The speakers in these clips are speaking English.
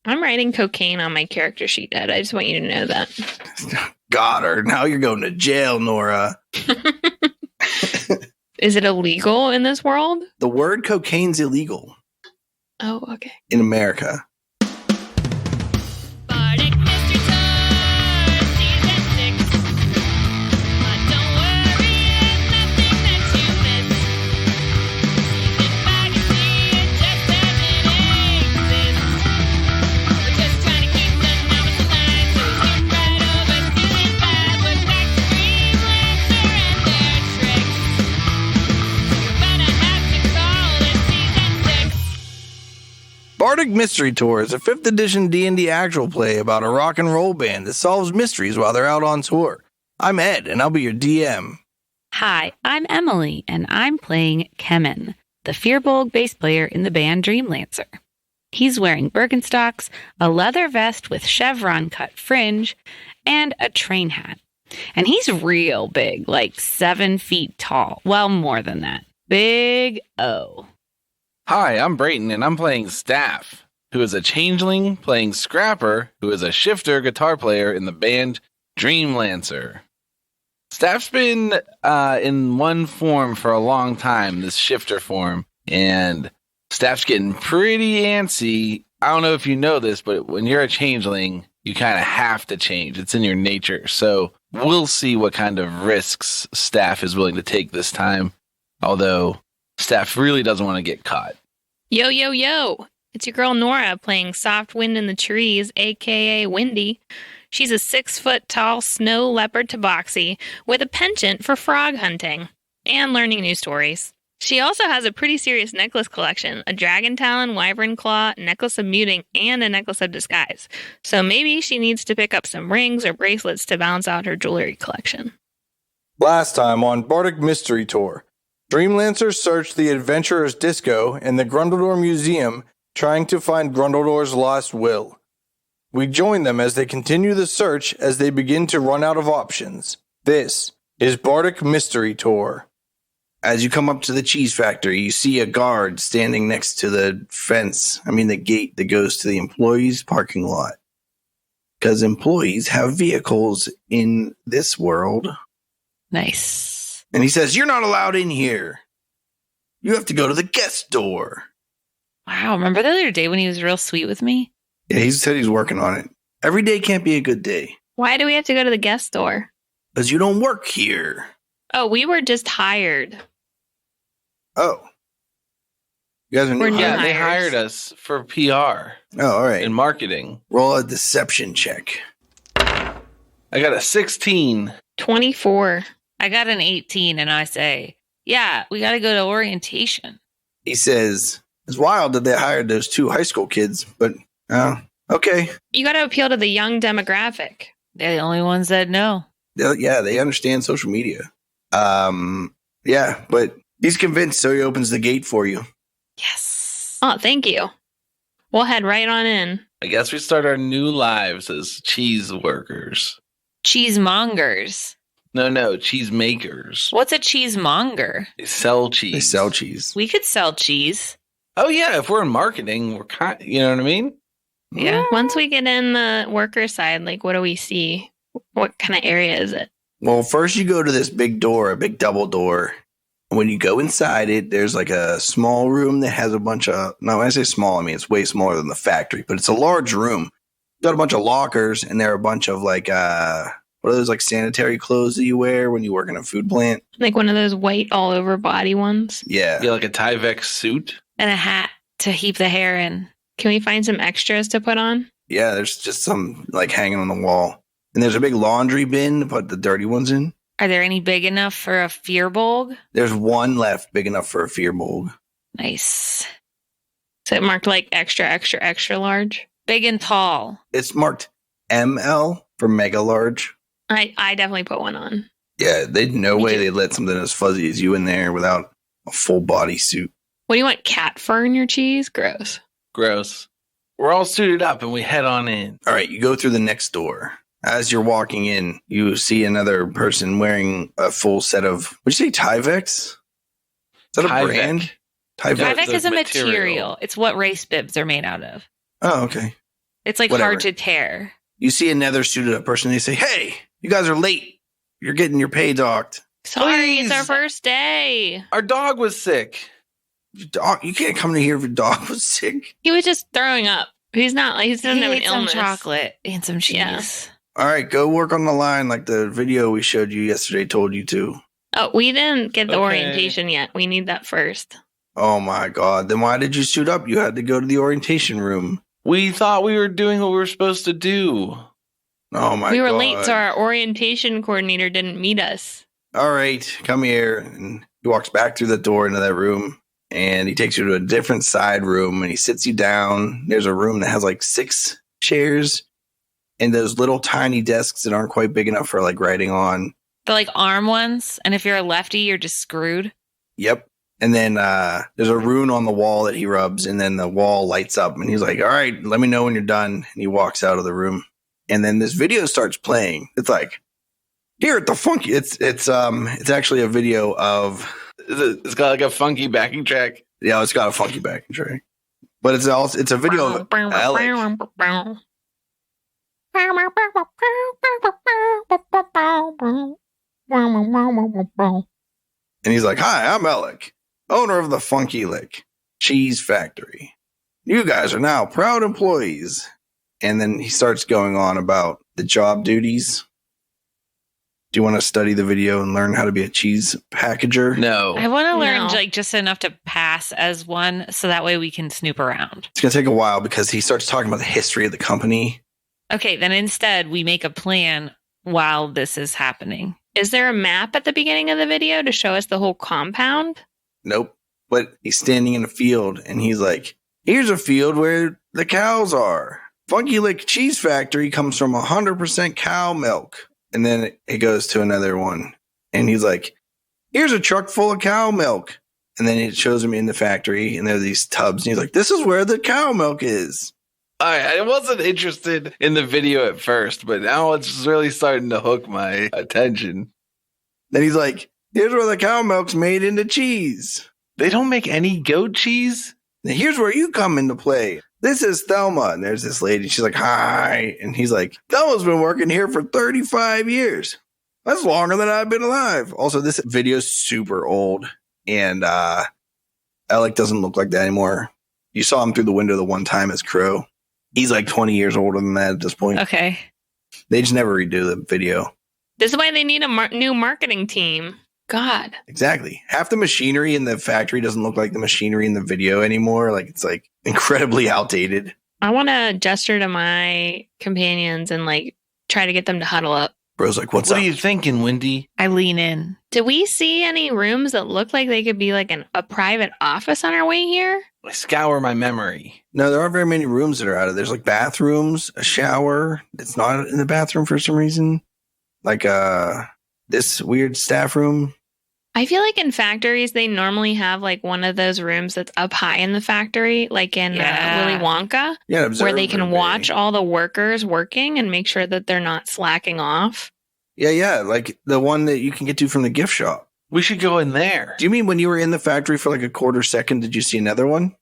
I'm writing cocaine on my character sheet, Ed. I just want you to know that. Got her. Now you're going to jail, Nora. Is it illegal in this world? The word cocaine's illegal. Oh, okay. In America. Bardic Mystery Tour is a 5th edition D&D actual play about a rock and roll band that solves mysteries while they're out on tour. I'm Ed, and I'll be your DM. Hi, I'm Emily, and I'm playing Kemen, the Fearbolg bass player in the band Dreamlancer. He's wearing Birkenstocks, a leather vest with chevron-cut fringe, and a train hat. And he's real big, like 7 feet tall. Well, more than that. Big O. Hi, I'm Brayton, and I'm playing Staff, who is a changeling playing Scrapper, who is a shifter guitar player in the band Dreamlancer. Staff's been in one form for a long time, this shifter form, and Staff's getting pretty antsy. I don't know if you know this, but when you're a changeling, you kind of have to change. It's in your nature, so we'll see what kind of risks Staff is willing to take this time, although Staff really doesn't want to get caught. Yo, yo, yo. It's your girl Nora playing Soft Wind in the Trees, a.k.a. Windy. She's a 6-foot-tall snow leopard tabaxi with a penchant for frog hunting and learning new stories. She also has a pretty serious necklace collection, a dragon talon, wyvern claw, necklace of muting, and a necklace of disguise. So maybe she needs to pick up some rings or bracelets to balance out her jewelry collection. Last time on Bardic Mystery Tour, Dreamlancer searched the Adventurer's Disco and the Grundledor Museum trying to find Grundledor's lost will. We join them as they continue the search as they begin to run out of options. This is Bardic Mystery Tour. As you come up to the cheese factory, you see a guard standing next to the the gate that goes to the employees' parking lot. Because employees have vehicles in this world. Nice. And he says, "You're not allowed in here. You have to go to the guest door." Wow, remember the other day when he was real sweet with me? Yeah, he said he's working on it. Every day can't be a good day. Why do we have to go to the guest store? Because you don't work here. Oh, we were just hired. Oh. You guys are new. Yeah, hires. they hired us for PR Oh, all right. and marketing. Roll a deception check. I got a 16. 24. I got an 18, and I say, yeah, we got to go to orientation. He says, "It's wild that they hired those 2 high school kids, but, okay." You got to appeal to the young demographic. They're the only ones that know. Yeah, they understand social media. Yeah, but he's convinced, so he opens the gate for you. Yes. Oh, thank you. We'll head right on in. I guess we start our new lives as cheese workers. Cheesemongers. No, cheese makers. What's a cheesemonger? They sell cheese. They sell cheese. We could sell cheese. Oh, yeah, if we're in marketing, we're you know what I mean? Yeah. Once we get in the worker side, like, what do we see? What kind of area is it? Well, first you go to this big door, a big double door. When you go inside it, there's like a small room that has a bunch of, no, when I say small, I mean it's way smaller than the factory, but it's a large room. Got a bunch of lockers, and there are a bunch of like, what are those like sanitary clothes that you wear when you work in a food plant? Like one of those white all over body ones? Yeah. Yeah, like a Tyvek suit. And a hat to heap the hair in. Can we find some extras to put on? Yeah, there's just some like hanging on the wall. And there's a big laundry bin to put the dirty ones in. Are there any big enough for a Fearbolg? There's one left big enough for a Fearbolg. Nice. So it marked like extra, extra, extra large? Big and tall. It's marked ML for mega large. I definitely put one on. Yeah, they'd no way they'd let something as fuzzy as you in there without a full body suit. What do you want, cat fur in your cheese? Gross. Gross. We're all suited up and we head on in. All right, you go through the next door. As you're walking in, you see another person wearing a full set of, would you say Tyvex? Is that a Tyvek. brand? Tyvek. Yeah. Tyvek the is a material. material. It's what race bibs are made out of. Oh, okay. It's like Whatever. hard to tear. You see another suited up person. They say, "Hey, you guys are late. You're getting your pay docked." Sorry, it's our Please. first day. Our dog was sick. You can't come to here if your dog was sick. He was just throwing up. He's not like he doesn't have an Ate some illness. chocolate and some cheese. Yeah. All right, go work on the line like the video we showed you yesterday told you to. Oh, we didn't get the Okay. orientation yet. We need that first. Oh my God. Then why did you suit up? You had to go to the orientation room. We thought we were doing what we were supposed to do. Oh my God. We were late, so our orientation coordinator didn't meet us. All right, come here. And he walks back through the door into that room and he takes you to a different side room and he sits you down. There's a room that has like 6 chairs and those little tiny desks that aren't quite big enough for like writing on. The like arm ones. And if you're a lefty, you're just screwed. Yep. And then there's a rune on the wall that he rubs and then the wall lights up and he's like, all right, let me know when you're done. And he walks out of the room. And then this video starts playing. It's like, here at the funky. It's actually a video of. It's got like a funky backing track. Yeah, it's got a funky backing track, but it's a video of Alec. And he's like, "Hi, I'm Alec, owner of the Funky Lick Cheese Factory. You guys are now proud employees." And then he starts going on about the job duties. Do you want to study the video and learn how to be a cheese packager? No. I want to learn No. like just enough to pass as one so that way we can snoop around. It's going to take a while because he starts talking about the history of the company. Okay, then instead we make a plan while this is happening. Is there a map at the beginning of the video to show us the whole compound? Nope. But he's standing in a field and he's like, here's a field where the cows are. Funky Lick Cheese Factory comes from 100% cow milk. And then it goes to another one. And he's like, here's a truck full of cow milk. And then it shows him in the factory and there are these tubs. And he's like, this is where the cow milk is. I wasn't interested in the video at first, but now it's really starting to hook my attention. Then he's like, here's where the cow milk's made into cheese. They don't make any goat cheese? Now here's where you come into play. This is Thelma. And there's this lady. She's like, hi. And he's like, Thelma's been working here for 35 years. That's longer than I've been alive. Also, this video's super old. And Alec doesn't look like that anymore. You saw him through the window the one time as Crow. He's like 20 years older than that at this point. Okay. They just never redo the video. This is why they need a new marketing team. God. Exactly. Half the machinery in the factory doesn't look like the machinery in the video anymore. Like, it's like incredibly outdated. I want to gesture to my companions and like try to get them to huddle up. Bro's like, what's What up? are you thinking, Wendy? I lean in. Did we see any rooms that look like they could be like a private office on our way here? I scour my memory. No, there aren't very many rooms that are out of. There's like bathrooms, a shower. It's not in the bathroom for some reason. Like this weird staff room. I feel like in factories, they normally have like one of those rooms that's up high in the factory, like in Yeah. Willy Wonka, Yeah, where they can watch all the workers working and make sure that they're not slacking off. Yeah, like the one that you can get to from the gift shop. We should go in there. Do you mean when you were in the factory for like a quarter second, did you see another one?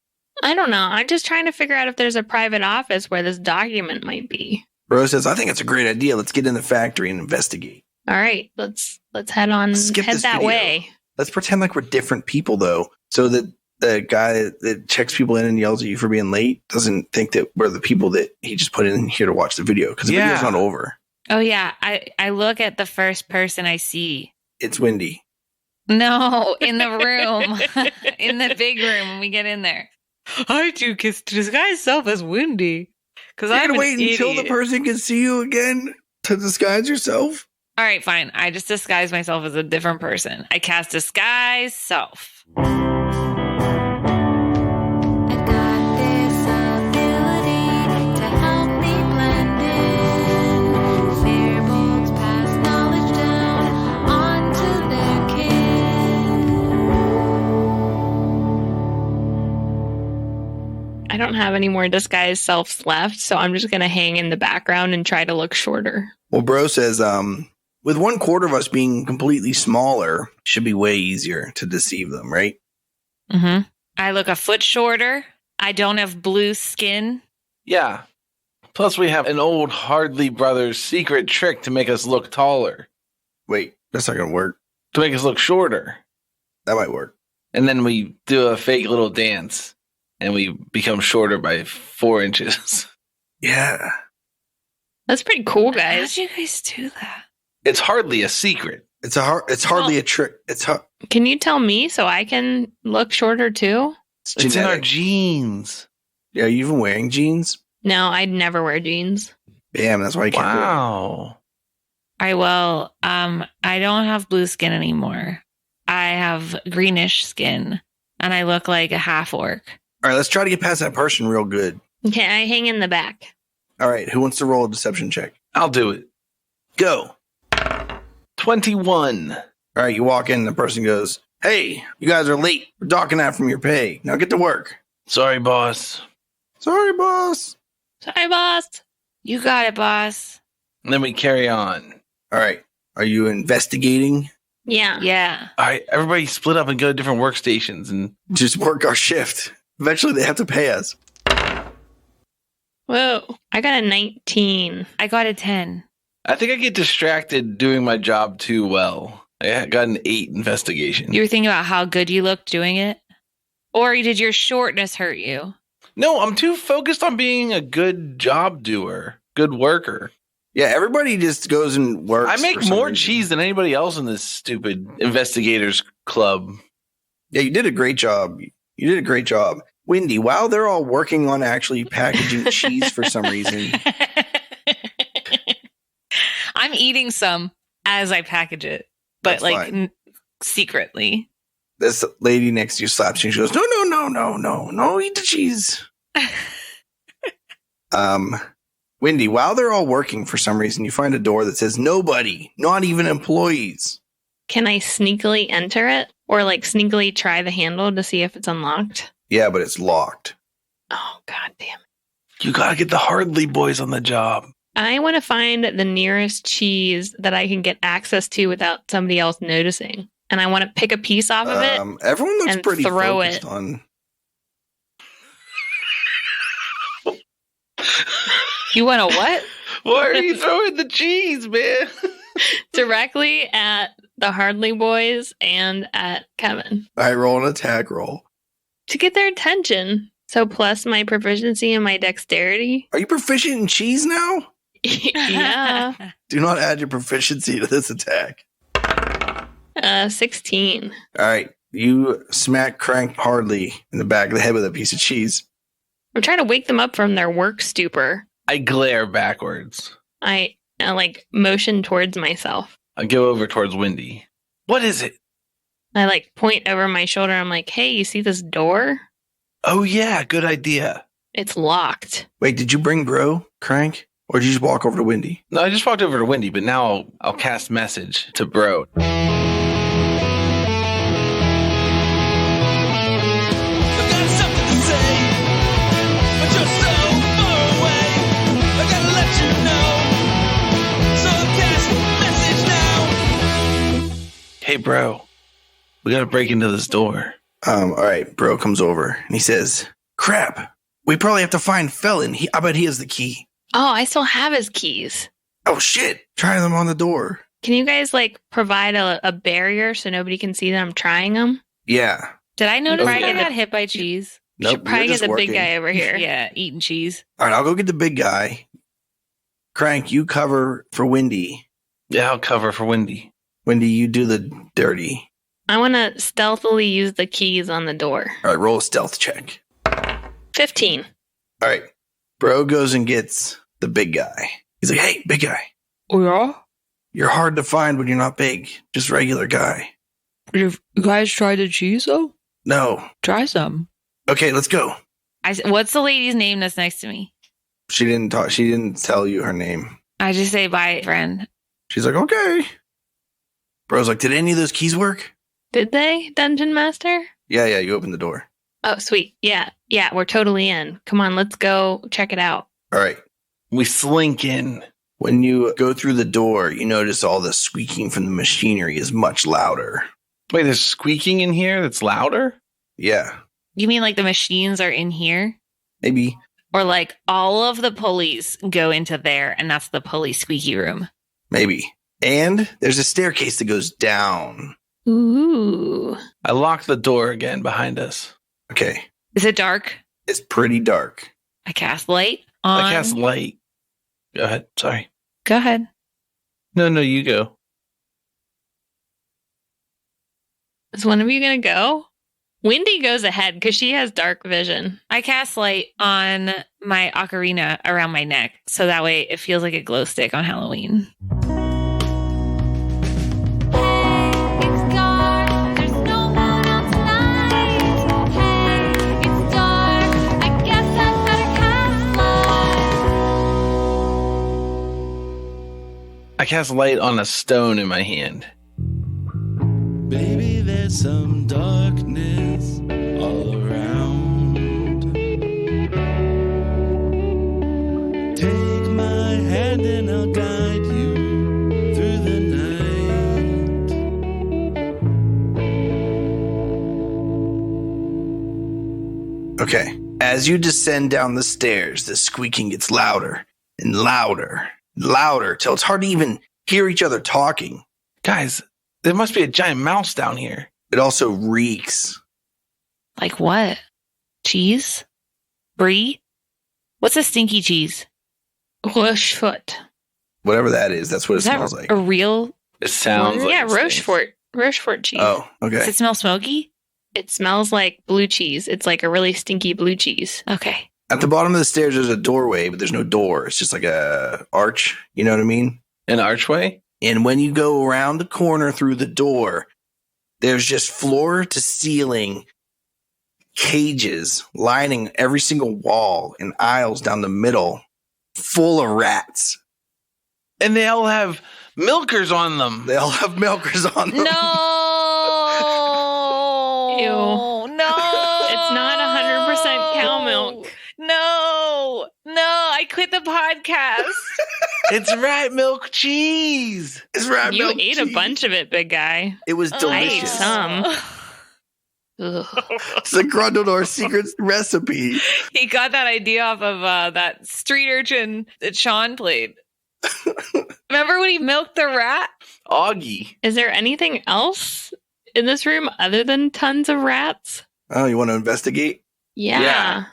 I don't know. I'm just trying to figure out if there's a private office where this document might be. Bro says, I think it's a great idea. Let's get in the factory and investigate. All right, let's head on, Skip head this that video. way. Let's pretend like we're different people, though, so that the guy that checks people in and yells at you for being late doesn't think that we're the people that he just put in here to watch the video, because the Yeah. video's not over. Oh, yeah. I look at the first person I see. It's Wendy. No, in the room. In the big room when we get in there. I do disguise self as Wendy. Because You're I'm gonna an wait until the idiot. person can see you again to disguise yourself? All right, fine. I just disguise myself as a different person. I cast disguise self. I've got this ability to help me blend in. Fearbolts pass knowledge down onto their kin. I don't have any more disguised selves left, so I'm just going to hang in the background and try to look shorter. Well, bro says, with 1/4 of us being completely smaller, should be way easier to deceive them, right? Mm-hmm. I look a foot shorter. I don't have blue skin. Yeah. Plus, we have an old Hardley Brothers secret trick to make us look taller, Wait, that's not going to work. to make us look shorter. That might work. And then we do a fake little dance, and we become shorter by 4 inches. Yeah. That's pretty cool, How guys. did you guys do that? It's hardly a secret. It's hardly a trick. Can you tell me so I can look shorter too? It's in our genes. Yeah, you even wearing jeans? No, I'd never wear jeans. Damn, that's why you can't do it. Wow. All right, well, I don't have blue skin anymore. I have greenish skin, and I look like a half orc. All right, let's try to get past that person real good. Okay, I hang in the back. All right, who wants to roll a deception check? I'll do it. Go. 21. All right, you walk in, and the person goes, "Hey, you guys are late. We're docking that from your pay. Now get to work." Sorry, boss. Sorry, boss. Sorry, boss. You got it, boss. And then we carry on. All right, are you investigating? Yeah. Yeah. All right, everybody split up and go to different workstations. And Just work our shift. Eventually, they have to pay us. Whoa. I got a 19. I got a 10. I think I get distracted doing my job too well. I got an 8 investigation. You were thinking about how good you looked doing it? Or did your shortness hurt you? No, I'm too focused on being a good job doer, good worker. Yeah, everybody just goes and works. I make for some more reason. cheese than anybody else in this stupid investigators club. Yeah, you did a great job. You did a great job. Wendy, while they're all working on actually packaging cheese for some reason, I'm eating some as I package it, but That's like fine. secretly. this lady next to you slaps you and she goes, no, eat the cheese. Wendy, while they're all working for some reason, you find a door that says nobody, not even employees. Can I sneakily enter it? Or like sneakily try the handle to see if it's unlocked? Yeah, but it's locked. Oh, god damn it. You gotta get the Hardley Boys on the job. I want to find the nearest cheese that I can get access to without somebody else noticing. And I want to pick a piece off of it. Everyone looks and pretty throw focused it. on. You want a what? Why are you throwing the cheese, man? Directly at the Hardley Boys and at Kevin I roll an attack roll. to get their attention. So plus my proficiency and my dexterity. Are you proficient in cheese now? Yeah. Do not add your proficiency to this attack. 16. All right. You smack Crank Hardly in the back of the head with a piece of cheese. I'm trying to wake them up from their work stupor. I glare backwards. I like motion towards myself. I go over towards Wendy. What is it? I like point over my shoulder. I'm like, hey, you see this door? Oh, yeah, good idea. It's locked. Wait, did you bring Bro, Crank? Or did you just walk over to Wendy? No, I just walked over to Wendy, but now I'll cast message to Bro. I've got something to say, but you're so far away. I gotta let you know. So cast message now. Hey, Bro, we gotta break into this door. All right. Bro comes over and he says, crap. We probably have to find Felon. I bet he has the key. Oh, I still have his keys. Oh, shit. Try them on the door. Can you guys like provide a barrier so nobody can see that I'm trying them? Yeah. Did I notice Okay. I got hit by cheese? You should Nope, probably you're get just the big working. guy over here. Yeah, eating cheese. All right. I'll go get the big guy. Crank, you cover for Wendy. Yeah, I'll cover for Wendy. Wendy, you do the dirty. I want to stealthily use the keys on the door. All right. Roll a stealth check. 15. All right. Bro goes and gets the big guy. He's like, hey, big guy. Oh, yeah? You're hard to find when you're not big. Just regular guy. You guys tried the cheese, though? No. Try some. Okay, let's go. What's the lady's name that's next to me? She didn't talk. She didn't tell you her name. I just say bye, friend. She's like, okay. Bro's like, did any of those keys work? Did they, Dungeon Master? Yeah, you opened the door. Oh, sweet. Yeah, we're totally in. Come on, let's go check it out. All right. We slink in. When you go through the door, you notice all the squeaking from the machinery is much louder. Wait, there's squeaking in here that's louder? Yeah, You mean like the machines are in here? maybe. Or like all of the pulleys go into there, and that's the pulley squeaky room. Maybe. And there's a staircase that goes down. Ooh. I lock the door again behind us. Okay. Is it dark? It's pretty dark. I cast light on. I cast light. Go ahead. Sorry. Go ahead. No, you go. Is one of you going to go? Wendy goes ahead because she has dark vision. I cast light on my ocarina around my neck, so that way it feels like a glow stick on Halloween. Hey, it's dark. There's no one out tonight. Hey, it's dark. I guess I better cast light. I cast light on a stone in my hand. Baby, there's some darkness all around. Take my hand and I'll guide you through the night. Okay. As you descend down the stairs, the squeaking gets louder and louder and louder till it's hard to even hear each other talking. Guys, there must be a giant mouse down here. It also reeks. Like what? Cheese? Brie? What's a stinky cheese? Rochefort. Whatever that is, that's what it Is that smells like. a real? It sounds like Yeah, it stinks. Rochefort. Rochefort cheese. Oh, Does okay. it smell smoky? It smells like blue cheese. It's like a really stinky blue cheese. Okay. At the bottom of the stairs, there's a doorway, but there's no door. It's just like a arch. You know what I mean? An archway? And when you go around the corner through the door, there's just floor to ceiling cages lining every single wall and aisles down the middle full of rats. And they all have milkers on them. They all have milkers on them. No. Ew. No. It's not 100% cow milk. No. I quit the podcast. It's rat milk cheese. It's rat You milk ate a cheese. bunch of it, big guy. It was I ate delicious. some. Ugh. It's the Grundledor secret recipe. He got that idea off of that street urchin that Sean played. Remember when he milked the rat? Augie. Is there anything else in this room other than tons of rats? Oh, you want to investigate? Yeah. Yeah.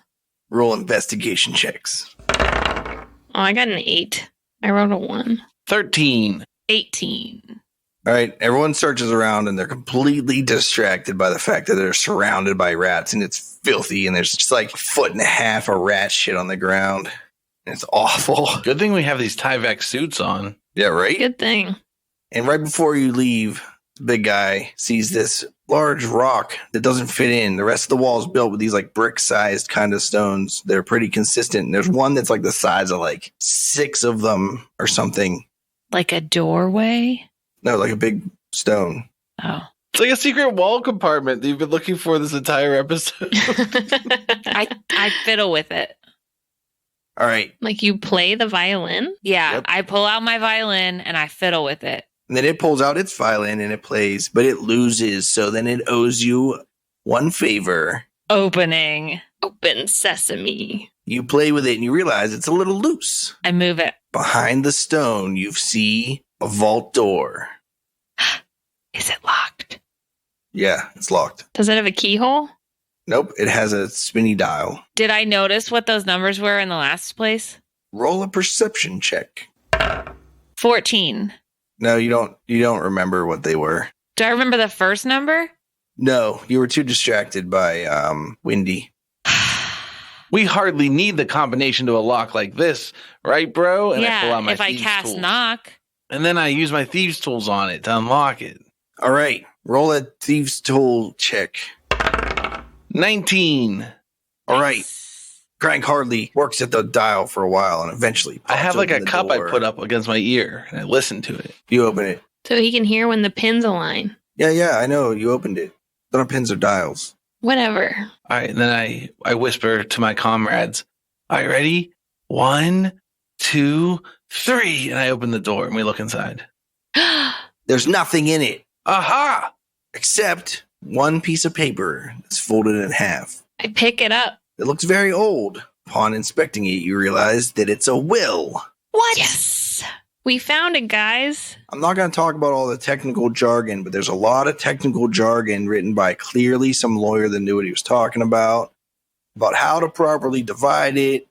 Roll investigation checks. Oh, I got an 8. I rolled a 1. 13. 18. All right, everyone searches around and they're completely distracted by the fact that they're surrounded by rats and it's filthy and there's just like a foot and a half of rat shit on the ground. And it's awful. Good thing we have these Tyvek suits on. Yeah, right? Good thing. And right before you leave, the big guy sees this large rock that doesn't fit in. The rest of the wall is built with these like brick-sized kind of stones. They're pretty consistent. And there's one that's like the size of like 6 of them or something. Like a doorway? No, like a big stone. Oh. It's like a secret wall compartment that you've been looking for this entire episode. I fiddle with it. All right. Like you play the violin? Yeah, Yep. I pull out my violin and I fiddle with it. And then it pulls out its violin and it plays, but it loses. So then it owes you one favor. Opening. Open sesame. You play with it and you realize it's a little loose. I move it. Behind the stone, you see a vault door. Is it locked? Yeah, it's locked. Does it have a keyhole? Nope, it has a spinny dial. Did I notice what those numbers were in the last place? Roll a perception check. 14. No, you don't remember what they were. Do I remember the first number? No, you were too distracted by Windy. We hardly need the combination to a lock like this, right, bro? And I pull yeah, out my if I thieves' cast tools. knock. And then I use my thieves' tools on it to unlock it. All right, roll a thieves' tool check. 19. All right, Crank Hardly works at the dial for a while and eventually I have pops like a open the cup door. I put up against my ear and I listen to it. You open it. So he can hear when the pins align. Yeah, I know. You opened it. Don't have pins or dials. Whatever. All right, and then I whisper to my comrades, all right, ready? 1, 2, 3. And I open the door and we look inside. There's nothing in it Aha! except one piece of paper that's folded in half. I pick it up. It looks very old. Upon inspecting it, you realize that it's a will. What? Yes. We found it, guys. I'm not going to talk about all the technical jargon, but there's a lot of technical jargon written by clearly some lawyer that knew what he was talking about how to properly divide it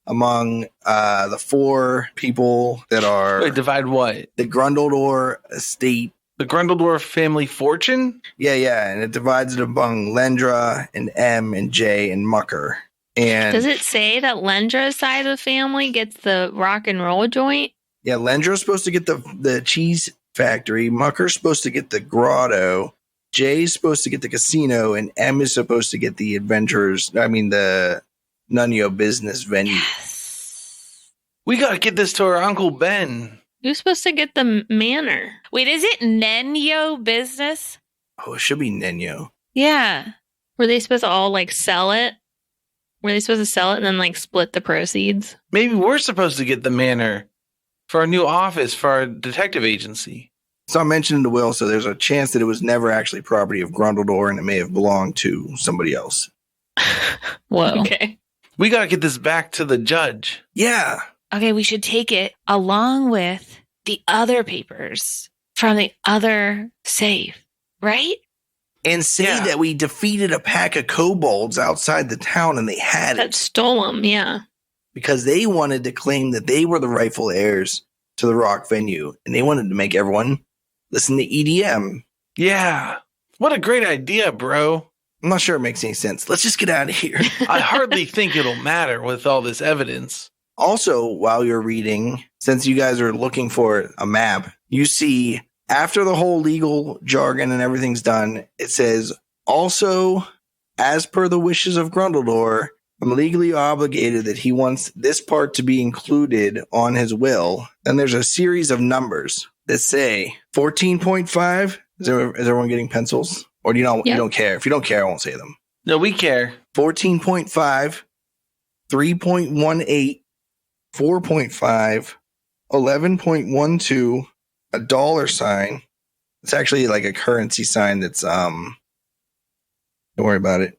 among the 4 people that are... Wait, divide what? The Grundledor estate. The Grundledor family fortune? Yeah, and it divides it among Lendra and M and J and Mucker. And does it say that Lendra's side of the family gets the rock and roll joint? Yeah, Lendra's supposed to get the cheese factory. Mucker's supposed to get the grotto. Jay's supposed to get the casino, and M is supposed to get the the Nunio business venue. Yes. We gotta get this to our Uncle Ben. Who's supposed to get the manor? Wait, is it Nenyo business? Oh, it should be Nenyo. Yeah. Were they supposed to all sell it? Were they supposed to sell it and then split the proceeds? Maybe we're supposed to get the manor for our new office for our detective agency. It's not mentioned in the will, so there's a chance that it was never actually property of Grundledor and it may have belonged to somebody else. Whoa. Okay. We gotta get this back to the judge. Yeah. Okay, we should take it along with the other papers from the other safe, right? And say that we defeated a pack of kobolds outside the town and they had That it. stole them, yeah. Because they wanted to claim that they were the rightful heirs to the rock venue. And they wanted to make everyone listen to EDM. Yeah. What a great idea, bro. I'm not sure it makes any sense. Let's just get out of here. I hardly think it'll matter with all this evidence. Also, while you're reading, since you guys are looking for a map, you see after the whole legal jargon and everything's done, it says, also, as per the wishes of Grundledor, I'm legally obligated that he wants this part to be included on his will. Then there's a series of numbers that say 14.5. Is everyone getting pencils? Or do you not? Yep. You don't care? If you don't care, I won't say them. No, we care. 14.5, 3.18, 4.5, 11.12, a dollar sign. It's actually like a currency sign that's don't worry about it.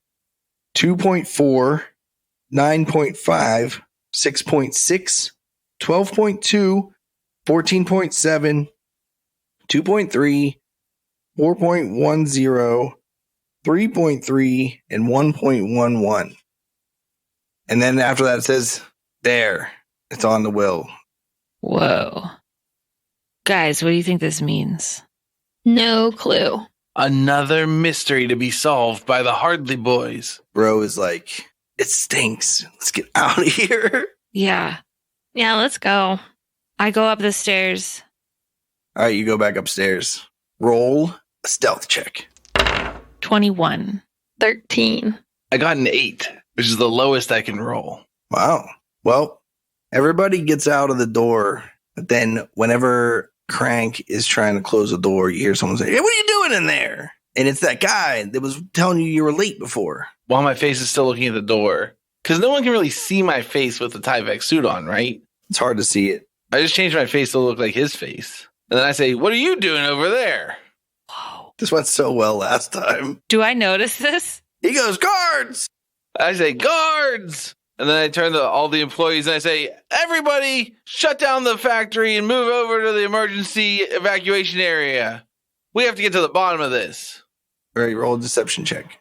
2.4, 9.5, 6.6, 12.2, 14.7, 2.3, 4.10, 3.3, and 1.11. And then after that it says, there, it's on the will. Whoa. Guys, what do you think this means? No clue. Another mystery to be solved by the Hardley Boys. Bro is like, it stinks. Let's get out of here. Yeah. Yeah, let's go. I go up the stairs. All right, you go back upstairs. Roll a stealth check. 21. 13. I got an 8, which is the lowest I can roll. Wow. Well, everybody gets out of the door, but then whenever Crank is trying to close the door, you hear someone say, hey, what are you doing in there? And it's that guy that was telling you were late before. While my face is still looking at the door. Because no one can really see my face with the Tyvek suit on, right? It's hard to see it. I just changed my face to look like his face. And then I say, what are you doing over there? Whoa. This went so well last time. Do I notice this? He goes, guards! I say, guards! And then I turn to all the employees and I say, everybody shut down the factory and move over to the emergency evacuation area. We have to get to the bottom of this. All right, roll a deception check.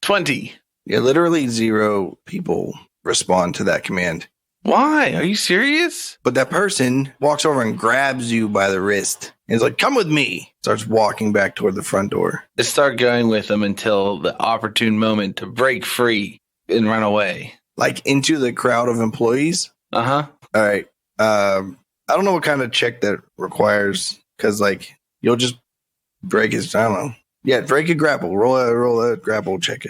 20. Yeah, literally 0 people respond to that command. Why? Are you serious? But that person walks over and grabs you by the wrist. And is like, come with me. Starts walking back toward the front door. I start going with them until the opportune moment to break free and run away. Like into the crowd of employees. Uh-huh. All right. I don't know what kind of check that requires. Because, like, you'll just break his, I don't know. Yeah, break a grapple. Roll a grapple check.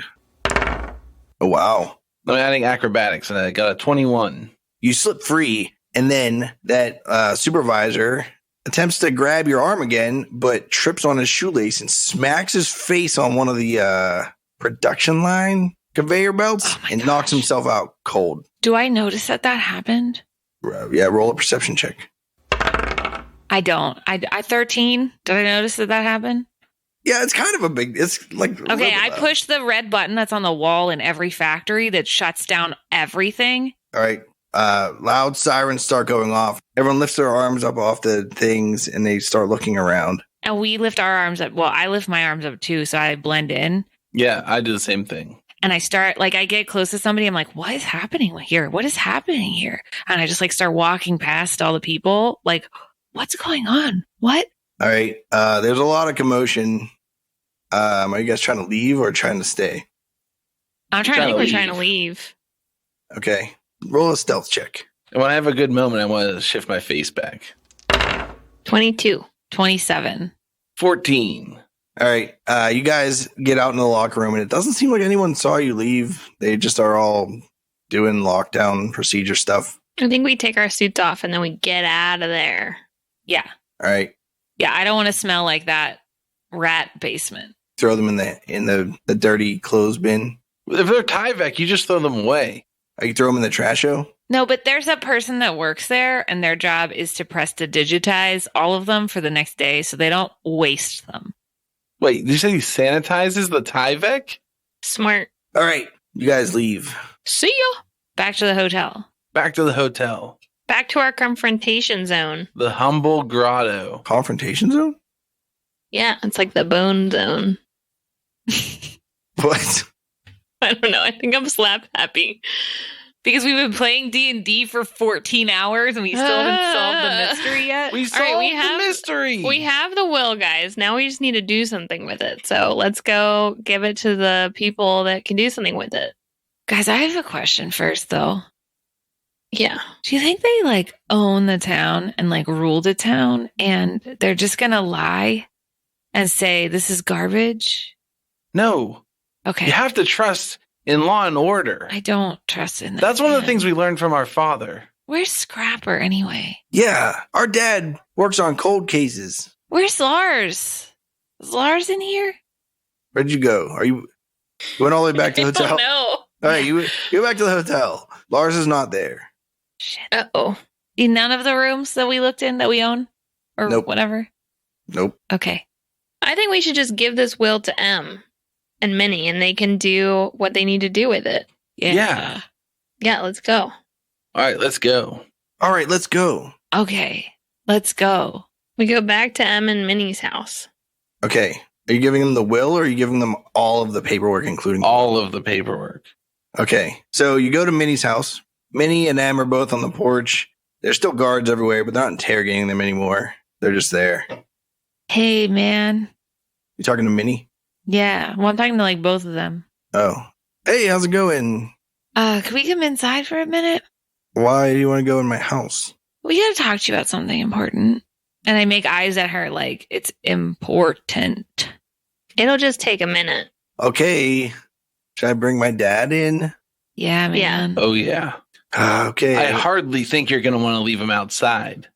Oh, wow. I'm adding acrobatics and I got a 21. You slip free, and then that supervisor attempts to grab your arm again, but trips on his shoelace and smacks his face on one of the production line conveyor belts and knocks himself out cold. Do I notice that happened? Yeah, roll a perception check. I don't. I 13. Did I notice that happened? Yeah, it's kind of a big. It's like a Okay, little I bit push the red button that's on the wall in every factory that shuts down everything. All right. Loud sirens start going off. Everyone lifts their arms up off the things and they start looking around. And we lift our arms up. Well, I lift my arms up too, so I blend in. Yeah, I do the same thing. And I start, like, I get close to somebody. I'm like, what is happening here? What is happening here? And I just, like, start walking past all the people. Like, what's going on? What? All right. There's a lot of commotion. Are you guys trying to leave or trying to stay? I'm trying I to think we're leave. trying to leave. Okay. Roll a stealth check. And when I have a good moment, I want to shift my face back. 22. 27. 14. All right. You guys get out in the locker room and it doesn't seem like anyone saw you leave. They just are all doing lockdown procedure stuff. I think we take our suits off and then we get out of there. Yeah. All right. Yeah, I don't want to smell like that rat basement. Throw them in the dirty clothes bin. If they're Tyvek, you just throw them away. You throw them in the trash show. No, but there's a person that works there, and their job is to press to digitize all of them for the next day so they don't waste them. Wait, did you say he sanitizes the Tyvek? Smart. All right. You guys leave. See ya. Back to the hotel. Back to the hotel. Back to our confrontation zone. The humble grotto. Confrontation zone? Yeah, it's like the bone zone. What? I don't know. I think I'm slap happy. Because we've been playing D&D for 14 hours and we still haven't solved the mystery yet. We All solved right, we the have- mystery. We have the will, guys. Now we just need to do something with it. So let's go give it to the people that can do something with it. Guys, I have a question first, though. Yeah. Do you think they, like, own the town and, like, rule the town and they're just going to lie and say this is garbage? No. Okay. You have to trust in law and order. I don't trust in that. That's one of the man. things we learned from our father. Where's Scrapper anyway? Yeah. Our dad works on cold cases. Where's Lars? Is Lars in here? Where'd you go? You went all the way back to the I hotel? don't know. All right. You go back to the hotel. Lars is not there. Shit. Uh-oh. In none of the rooms that we looked in that we own? Or Nope. whatever? Nope. Okay. I think we should just give this will to M and Minnie, and they can do what they need to do with it. Yeah. Yeah, let's go. All right, let's go. All right. Let's go. Okay. Let's go. We go back to M and Minnie's house. Okay. Are you giving them the will or are you giving them all of the paperwork, including All of the paperwork. Okay. So you go to Minnie's house. Minnie and Em are both on the porch. There's still guards everywhere, but they're not interrogating them anymore. They're just there. Hey, man. You talking to Minnie? Yeah. Well, I'm talking to, like, both of them. Oh. Hey, how's it going? Can we come inside for a minute? Why do you want to go in my house? We gotta talk to you about something important. And I make eyes at her like it's important. It'll just take a minute. Okay. Should I bring my dad in? Yeah, man. Oh, yeah. Okay. I hardly think you're going to want to leave him outside.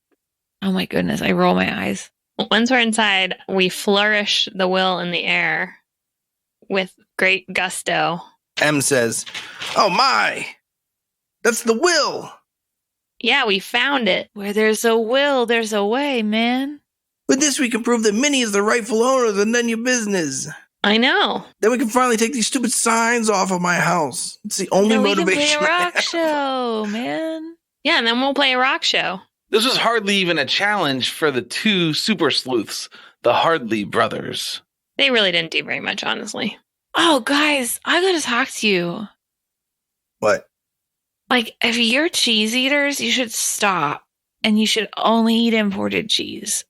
Oh my goodness. I roll my eyes. Once we're inside, we flourish the will in the air with great gusto. Em says, "Oh my. That's the will. Yeah, we found it. Where there's a will, there's a way, man. With this, we can prove that Minnie is the rightful owner of the Nenya business. I know. Then we can finally take these stupid signs off of my house. It's the only Then we can motivation. play a I rock have. show, man. Yeah, and then we'll play a rock show. This was hardly even a challenge for the two super sleuths, the Hardley brothers. They really didn't do very much, honestly. Oh, guys, I gotta talk to you. What? Like, if you're cheese eaters, you should stop. And you should only eat imported cheese.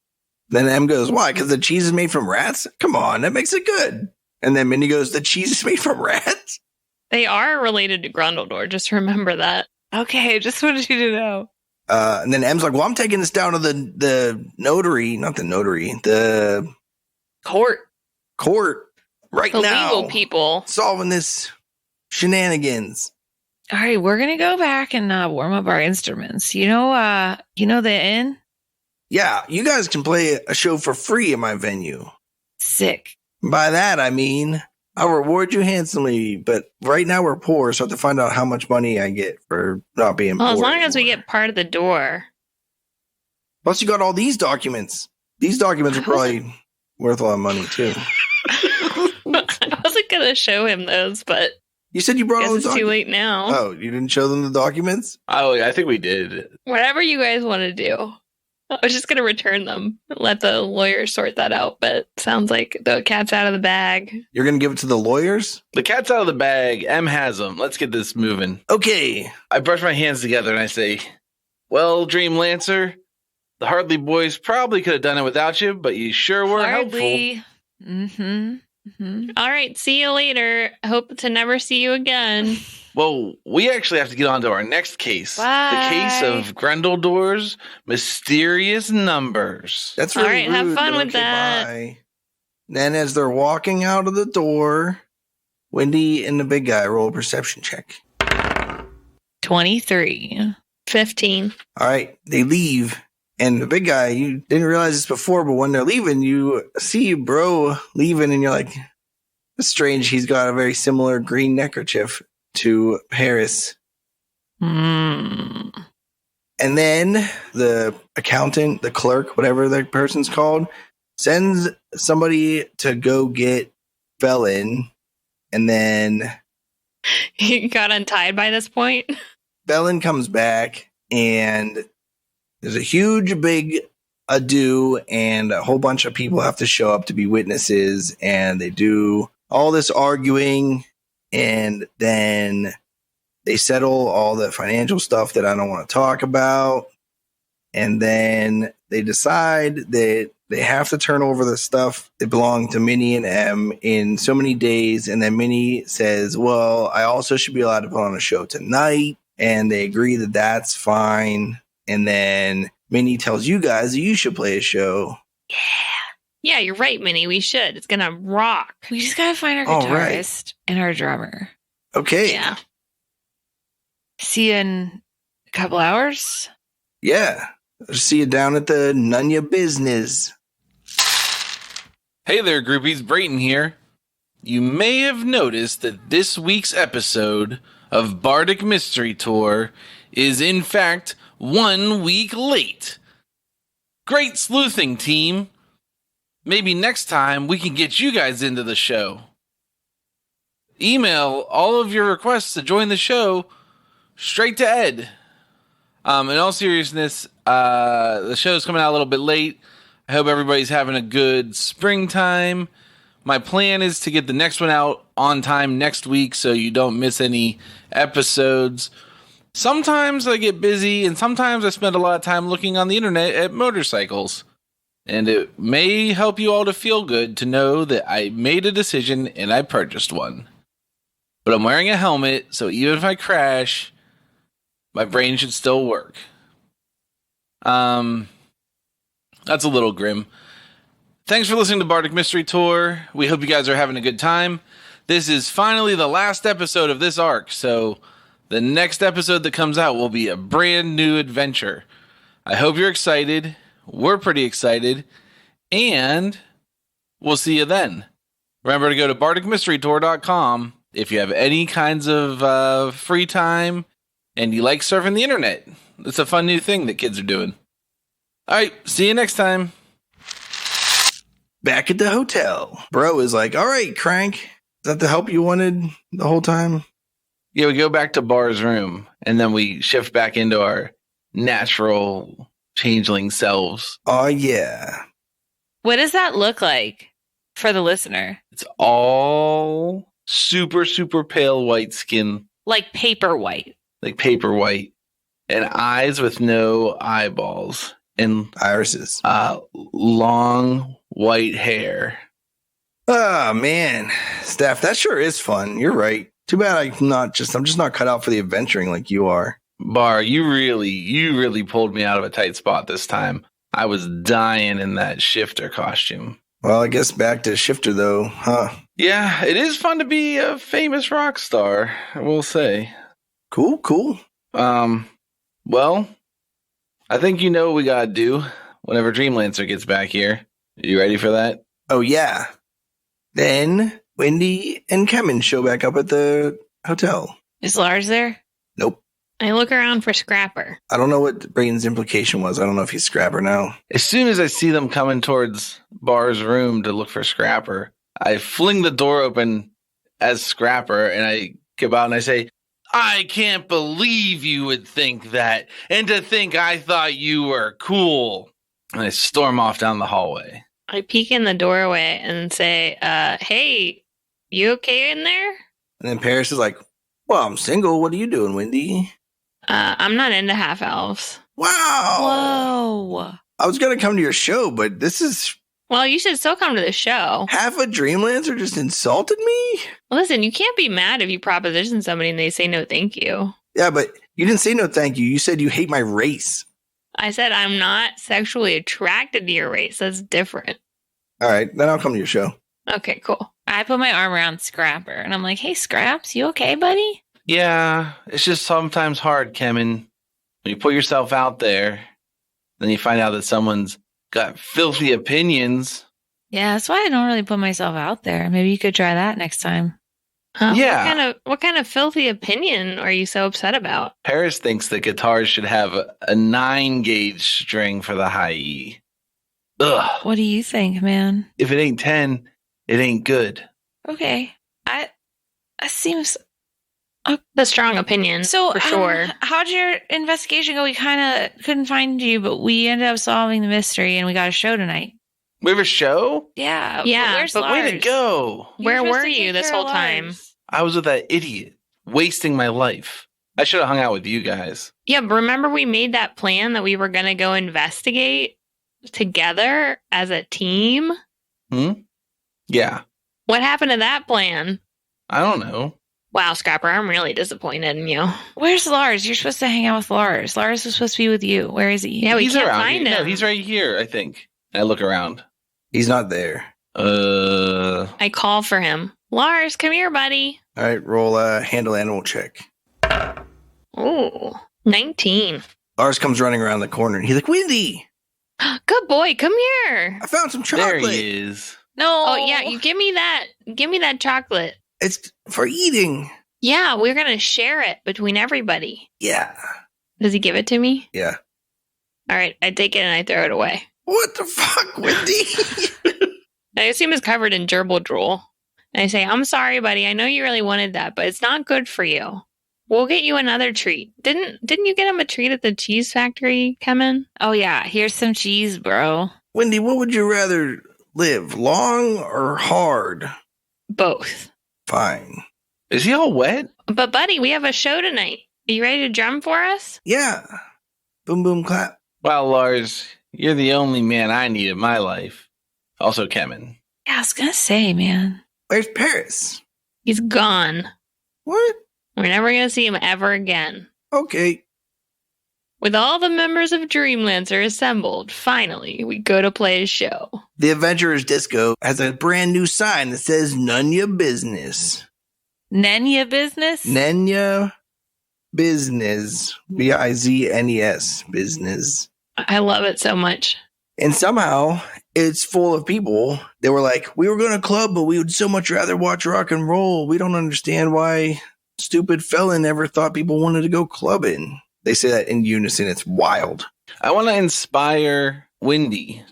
Then Em goes, why? Because the cheese is made from rats? Come on, that makes it good. And then Minnie goes, the cheese is made from rats? They are related to Grundledor. Just remember that. Okay, I just wanted you to know. And then Em's like, well, I'm taking this down to the notary, not the notary, the Court. court right The now. legal people. Solving this shenanigans. All right, we're gonna go back and warm up our instruments. You know the inn? Yeah, you guys can play a show for free at my venue. Sick. By that, I mean, I'll reward you handsomely, but right now we're poor, so I have to find out how much money I get for not being Well, poor. as long as we anymore. get part of the door. Plus, you got all these documents. These documents are probably worth a lot of money, too. gonna show him those, but You said you brought guess all the it's too documents. late now. Oh, you didn't show them the documents? Oh, yeah, I think we did. Whatever you guys want to do. I was just gonna return them. Let the lawyer sort that out, but sounds like the cat's out of the bag. You're going to give it to the lawyers? The cat's out of the bag. M has them. Let's get this moving. Okay. I brush my hands together and I say, well, Dreamlancer, the Hardley Boys probably could have done it without you, but you sure were helpful. Hardly. Mm-hmm. Mm-hmm. All right, see you later. Hope to never see you again. Well, we actually have to get on to our next case. Bye. The case of Grendeldor's mysterious numbers. That's All really right, have rude, fun but with okay, that. bye. Then as they're walking out of the door, Wendy and the big guy roll a perception check. 23. 15. All right, they leave. And the big guy, you didn't realize this before, but when they're leaving, you see bro leaving and you're like, it's strange. He's got a very similar green neckerchief to Harris. Mm. And then the accountant, the clerk, whatever that person's called, sends somebody to go get Bellin. And then He got untied by this point. Bellin comes back and there's a huge big ado and a whole bunch of people have to show up to be witnesses. And they do all this arguing and then they settle all the financial stuff that I don't want to talk about. And then they decide that they have to turn over the stuff that belonged to Minnie and M in so many days. And then Minnie says, well, I also should be allowed to put on a show tonight. And they agree that that's fine. And then Minnie tells you guys that you should play a show. Yeah, you're right, Minnie. We should. It's gonna rock. We just gotta find our All right. guitarist and our drummer. Okay. Yeah. See you in a couple hours. Yeah. See you down at the Nunya business. Hey there, groupies. Brayton here. You may have noticed that this week's episode of Bardic Mystery Tour is, in fact, 1 week late. Great sleuthing, team. Maybe next time we can get you guys into the show. Email all of your requests to join the show straight to Ed. In all seriousness, the show's coming out a little bit late. I hope everybody's having a good springtime. My plan is to get the next one out on time next week so you don't miss any episodes. Sometimes I get busy and sometimes I spend a lot of time looking on the internet at motorcycles. And it may help you all to feel good to know that I made a decision and I purchased one. But I'm wearing a helmet, so even if I crash, my brain should still work. That's a little grim. Thanks for listening to Bardic Mystery Tour. We hope you guys are having a good time. This is finally the last episode of this arc, so the next episode that comes out will be a brand new adventure. I hope you're excited. We're pretty excited. And we'll see you then. Remember to go to bardicmysterytour.com if you have any kinds of free time and you like surfing the internet. It's a fun new thing that kids are doing. All right, see you next time. Back at the hotel. Bro is like, all right, Crank. Is that the help you wanted the whole time? Yeah, we go back to Bar's room, and then we shift back into our natural changeling selves. Oh, yeah. What does that look like for the listener? It's all super, super pale white skin, Like paper white. like paper white, and eyes with no eyeballs, and Irises. long white hair. Oh, man. Steph, that sure is fun. You're right. Too bad I'm just not cut out for the adventuring like you are. Bar, you really pulled me out of a tight spot this time. I was dying in that shifter costume. Well, I guess back to Shifter, though, huh? Yeah, it is fun to be a famous rock star, I will say. Cool. Well, I think you know what we gotta do whenever Dreamlancer gets back here. You ready for that? Oh, yeah. Then Wendy and Kevin show back up at the hotel. Is Lars there? Nope. I look around for Scrapper. I don't know what Brayden's implication was. I don't know if he's Scrapper now. As soon as I see them coming towards Bar's room to look for Scrapper, I fling the door open as Scrapper, and I go out and I say, I can't believe you would think that, and to think I thought you were cool. And I storm off down the hallway. I peek in the doorway and say, hey, you okay in there? And then Paris is like, well, I'm single. What are you doing, Wendy? I'm not into half elves. Wow. Whoa. I was going to come to your show, but this is Well, you should still come to the show. half a Dreamlancer just insulted me? Listen, you can't be mad if you proposition somebody and they say no thank you. Yeah, but you didn't say no thank you. You said you hate my race. I said I'm not sexually attracted to your race. That's different. All right, then I'll come to your show. Okay, cool. I put my arm around Scrapper and I'm like, hey, Scraps, you okay, buddy? Yeah, it's just sometimes hard, Kemen. When you put yourself out there, then you find out that someone's got filthy opinions. Yeah, that's why I don't really put myself out there. Maybe you could try that next time. Huh? Yeah. What kind of filthy opinion are you so upset about? Paris thinks that guitars should have a 9-gauge string for the high E. Ugh. What do you think, man? If it ain't 10, it ain't good. Okay. That seems... The strong opinion, So, for sure. How'd your investigation go? We kind of couldn't find you, but we ended up solving the mystery and we got a show tonight. We have a show? Yeah. Yeah, Where's but Lars? Way to go. Where were were supposed to you take this care of whole time? Lars. I was with that idiot, wasting my life. I should have hung out with you guys. Yeah, but remember we made that plan that we were going to go investigate together as a team? Yeah. What happened to that plan? I don't know. Wow, Scrapper, I'm really disappointed in you. Where's Lars? You're supposed to hang out with Lars. Lars was supposed to be with you. Where is he? Yeah, we He's can't around find here. him. No, he's right here, I think. I look around. He's not there. I call for him. Lars, come here, buddy. All right, roll a handle animal check. Ooh, 19. Lars comes running around the corner and he's like, Wendy, Good boy, come here. I found some There chocolate. he is. No. Oh, yeah, you give me that. Give me that chocolate. It's for eating. Yeah, we're going to share it between everybody. Yeah. Does he give it to me? Yeah. All right, I take it and I throw it away. What the fuck, Wendy? I assume it's covered in gerbil drool. And I say, I'm sorry, buddy. I know you really wanted that, but it's not good for you. We'll get you another treat. Didn't you get him a treat at the cheese factory, Kemen? Oh, yeah. Here's some cheese, bro. Wendy, what would you rather live, long or hard? Both. Fine. Is he all wet? But, buddy, we have a show tonight. Are you ready to drum for us? Yeah. Boom, boom, clap. Wow, Lars, you're the only man I need in my life. Also, Kemen. Yeah, I was going to say, man. Where's Paris? He's gone. What? We're never going to see him ever again. Okay. With all the members of Dreamlancer assembled, finally, we go to play a show. The Adventurers Disco has a brand new sign that says None Ya Business. Nenya business? Nenya Business. Biznes. Business. I love it so much. And somehow it's full of people that were like, we were going to club, but we would so much rather watch rock and roll. We don't understand why stupid felon ever thought people wanted to go clubbing. They say that in unison. It's wild. I want to inspire Wendy.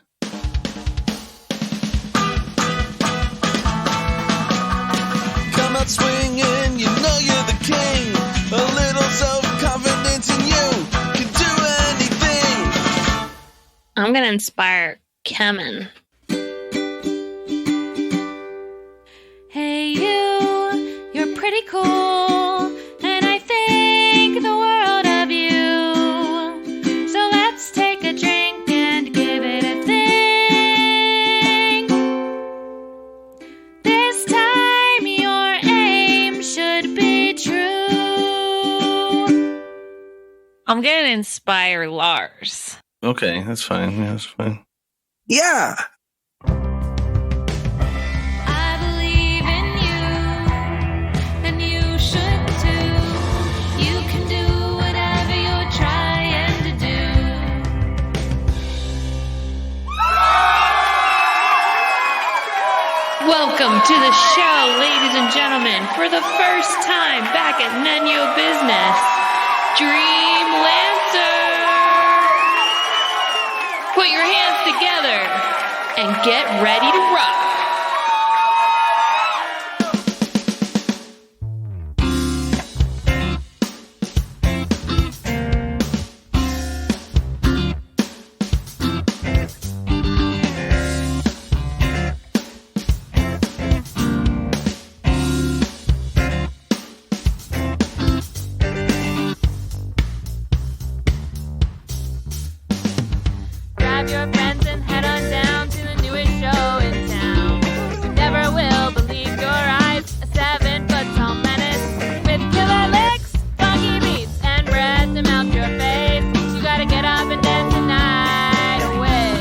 Come out swinging, you know you're the king. A little self-confidence in you can do anything. I'm going to inspire Kemen. Hey you, you're pretty cool, and I think the world of you. So let's take a drink and give it a think. This time your aim should be true. I'm going to inspire Lars. Okay, that's fine. Yeah, that's fine. Yeah. I believe in you, and you should too. You can do whatever you're trying to do. Welcome to the show, ladies and gentlemen. For the first time back at Nen G Business, Dreamlancer. Put your hands together and get ready to rock. Grab your friends and head on down to the newest show in town. You never will believe your eyes. A 7-foot tall menace with killer licks, funky beats, and breath to melt your face. You gotta get up and dance the night away.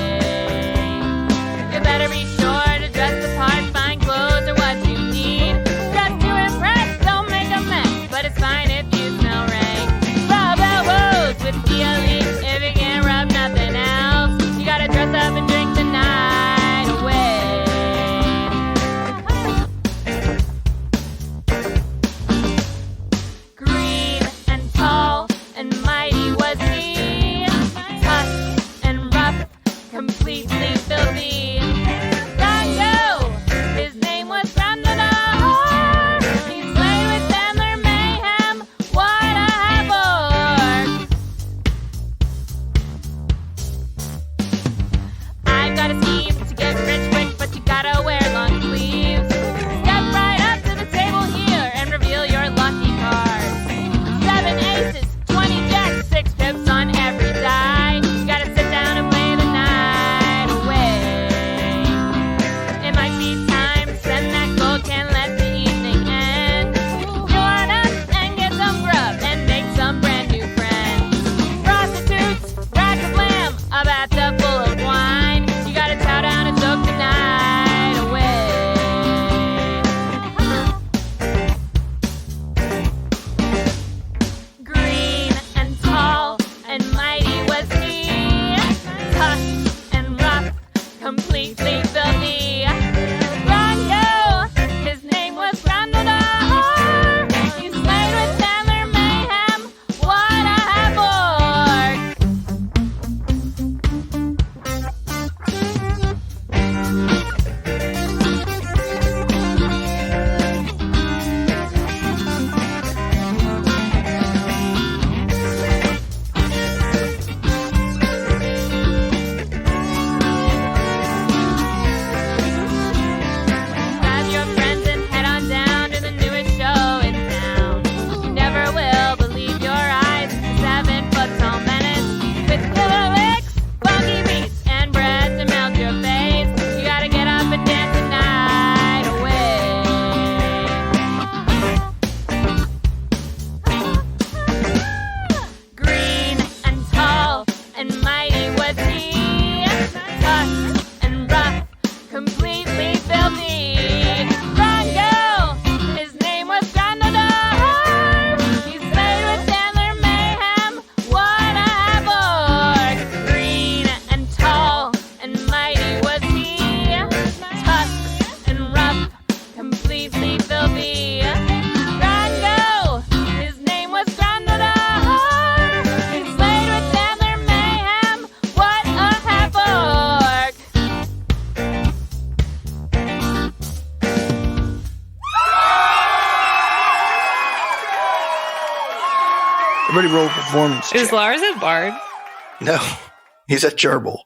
You better be sure to dress the part, find clothes or what you need. Dress to impress, don't make a mess, but it's fine if you smell rank. Rub elbows with the elite if you can't rub nothing else. You gotta dress up and drink the night away. Green and tall and mighty was he, tough and rough, completely filthy. Rango, his name was Grandador. He slayed with Sandler mayhem. What a havoc! I've got a scheme to get rich quick, but you gotta wear long sleeves. Step right up to the table here and reveal your lucky cards. 7 aces, 20 jacks, 6 pips on every die. You gotta sit down and play the night away. It might be time to send that gold can, let the evening end. Join us and get some grub and make some brand new friends. Prostitutes, rack of lamb, a bathtub full of wine. You gotta chow down and soak the night away. Green and tall and mighty was he, tough and rough, completely filthy. Rango, his name was Grandador. He slayed with Sandler mayhem. What a havoc! Grab your friends and head on down to the newest show in town. You never will believe your eyes. A 7-foot tall menace with killer licks, funky beats, and breath to melt your face. You gotta get up and dance the night away. Green and tall and mighty was he, tough and rough, completely filthy. Rango, his name was Grandador. He slayed with Sandler mayhem. What a havoc! Green and tall and mighty was he, tough and rough, completely filthy. Rango, his name was Grandador. He slayed with Sandler mayhem. What a havoc! Everybody roll a performance Is check. Lars a bard? No, he's a gerbil.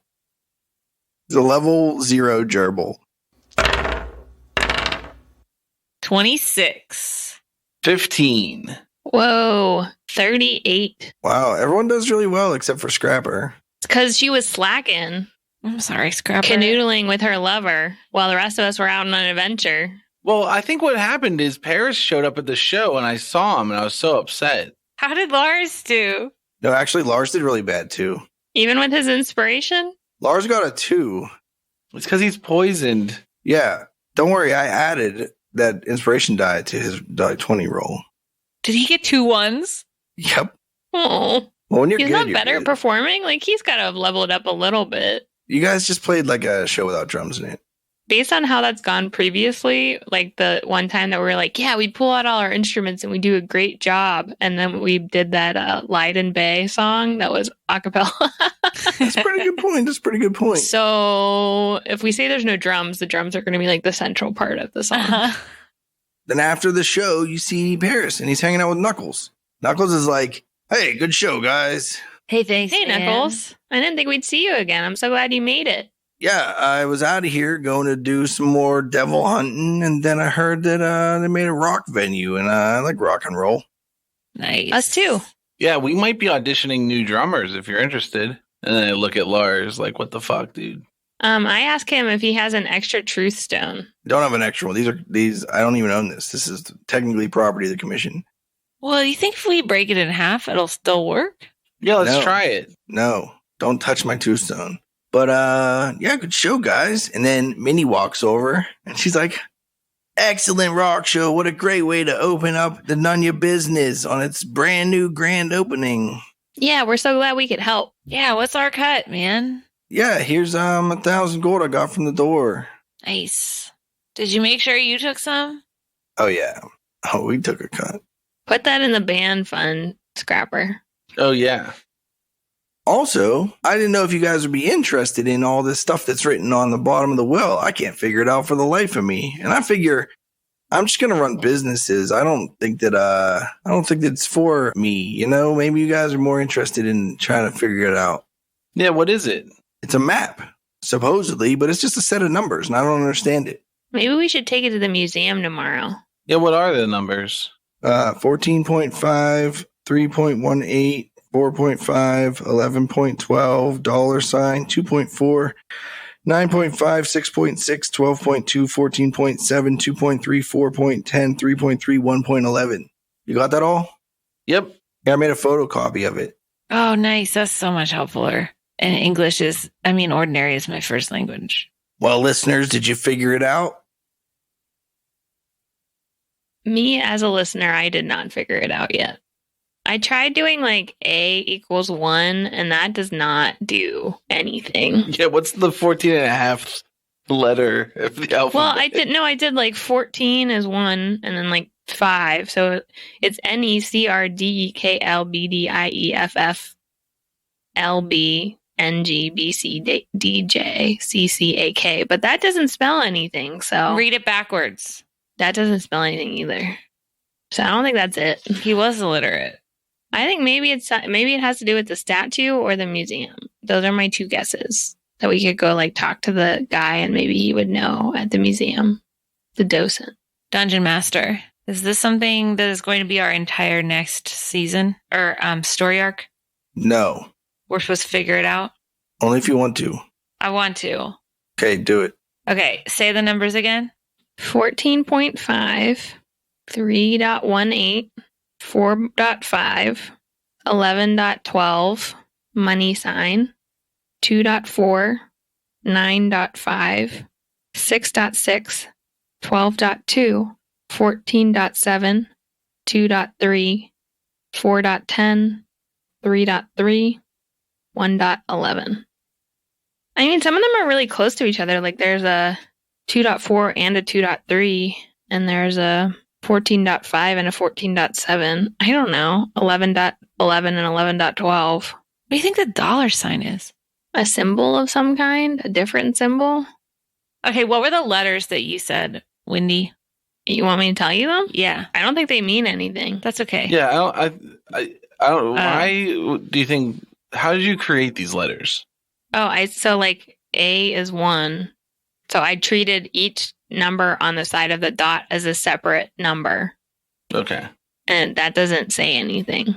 He's a level 0 gerbil. 26. 15. Whoa, 38. Wow, everyone does really well except for Scrapper. It's because she was slacking, I'm sorry, Scrapper. canoodling with her lover, while the rest of us were out on an adventure. Well, I think what happened is Paris showed up at the show and I saw him and I was so upset. How did Lars do? No, actually, Lars did really bad too. Even with his inspiration? Lars got a 2. It's because he's poisoned. Yeah, don't worry, I added that inspiration die to his die 20 roll. Did he get 2 1s? Yep. Oh, Well, when you're he's good, not you're better at good. performing. Like, he's got to have leveled up a little bit. You guys just played like a show without drums in it. Based on how that's gone previously, like the one time that we were like, yeah, we pull out all our instruments and we do a great job. And then we did that Leiden Bay song that was a cappella. That's a pretty good point. That's a pretty good point. So if we say there's no drums, the drums are going to be like the central part of the song. Uh-huh. Then after the show, you see Paris and he's hanging out with Knuckles. Knuckles is like, hey, good show, guys. Hey, thanks. Hey, man. Knuckles. I didn't think we'd see you again. I'm so glad you made it. Yeah, I was out of here going to do some more devil hunting, and then I heard that they made a rock venue, and I like rock and roll. Nice. Us too. Yeah, we might be auditioning new drummers if you're interested. And then I look at Lars like, what the fuck, dude? I asked him if he has an extra truth stone. Don't have an extra one. These. I don't even own this. This is technically property of the commission. Well, you think if we break it in half, it'll still work? Yeah, let's No. try it. No, don't touch my tombstone. But yeah, good show, guys. And then Minnie walks over and she's like, excellent rock show. What a great way to open up the Nunya business on its brand new grand opening. Yeah, we're so glad we could help. Yeah, what's our cut, man? Yeah, here's 1,000 gold I got from the door. Nice. Did you make sure you took some? Oh yeah. Oh, we took a cut. Put that in the band fund, Scrapper. Oh, yeah. Also, I didn't know if you guys would be interested in all this stuff that's written on the bottom of the will. I can't figure it out for the life of me. And I figure I'm just gonna run businesses. I don't think that it's for me, you know? Maybe you guys are more interested in trying to figure it out. Yeah, what is it? It's a map, supposedly, but it's just a set of numbers, and I don't understand it. Maybe we should take it to the museum tomorrow. Yeah, what are the numbers? 14.5, 3.18, 4.5, 11.12, $sign, 2.4, 9.5, 6.6, 12.2, 14.7, 2.3, 4.10, 3.3, 1.11. You got that all? Yep. Yeah, I made a photocopy of it. Oh, nice. That's so much helpfuler. And ordinary is my first language. Well, listeners, did you figure it out? Me, as a listener, I did not figure it out yet. I tried doing like A equals 1, and that does not do anything. Yeah, what's the 14 and a half letter of the alphabet? Well, I did like 14 is 1, and then like 5. So it's NECRDEKLBDIEFFLBNGBCDJCCAK, but that doesn't spell anything. So Read it backwards. that doesn't spell anything either. So I don't think that's it. He was illiterate. I think maybe it has to do with the statue or the museum. Those are my two guesses. That we could go like talk to the guy and maybe he would know at the museum, the docent. Dungeon Master. Is this something that is going to be our entire next season or story arc? No. We're supposed to figure it out? Only if you want to. I want to. Okay, do it. Okay, say the numbers again. 14.5, 3.18, 4.5, 11.12, money sign, 2.4, 9.5, 6.6, 12.2, 14.7, 2.3, 4.10, 3.3, 1.11. I mean, some of them are really close to each other. Like there's a 2.4 and a 2.3, and there's a 14.5 and a 14.7. I don't know. 11.11 and 11.12. What do you think the dollar sign is? A symbol of some kind? A different symbol? Okay, what were the letters that you said, Wendy? You want me to tell you them? Yeah, I don't think they mean anything. that's okay. Yeah, I don't. Why do you think? How did you create these letters? So like A is 1. So I treated each number on the side of the dot as a separate number. Okay. And that doesn't say anything.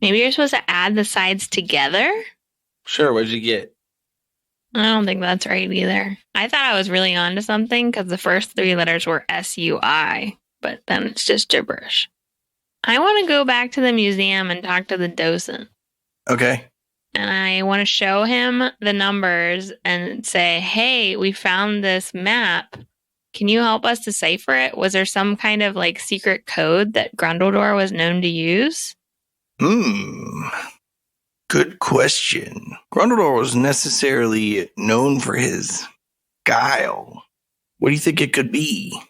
Maybe you're supposed to add the sides together? Sure. What'd you get? I don't think that's right either. I thought I was really onto something because the first 3 letters were SUI, but then it's just gibberish. I want to go back to the museum and talk to the docent. Okay. And I want to show him the numbers and say, hey, we found this map. Can you help us decipher it? Was there some kind of like secret code that Grundledor was known to use? Good question. Grundledor was necessarily known for his guile. What do you think it could be?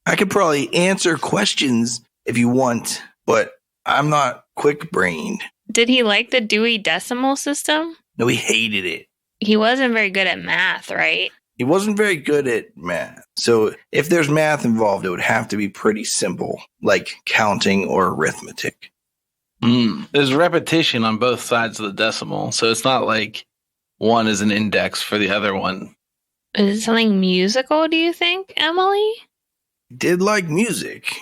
I could probably answer questions if you want, but I'm not quick-brained. Did he like the Dewey Decimal System? No, he hated it. He wasn't very good at math, right? He wasn't very good at math. So if there's math involved, it would have to be pretty simple, like counting or arithmetic. There's repetition on both sides of the decimal, so it's not like one is an index for the other one. Is it something musical, do you think, Emily? Did like music.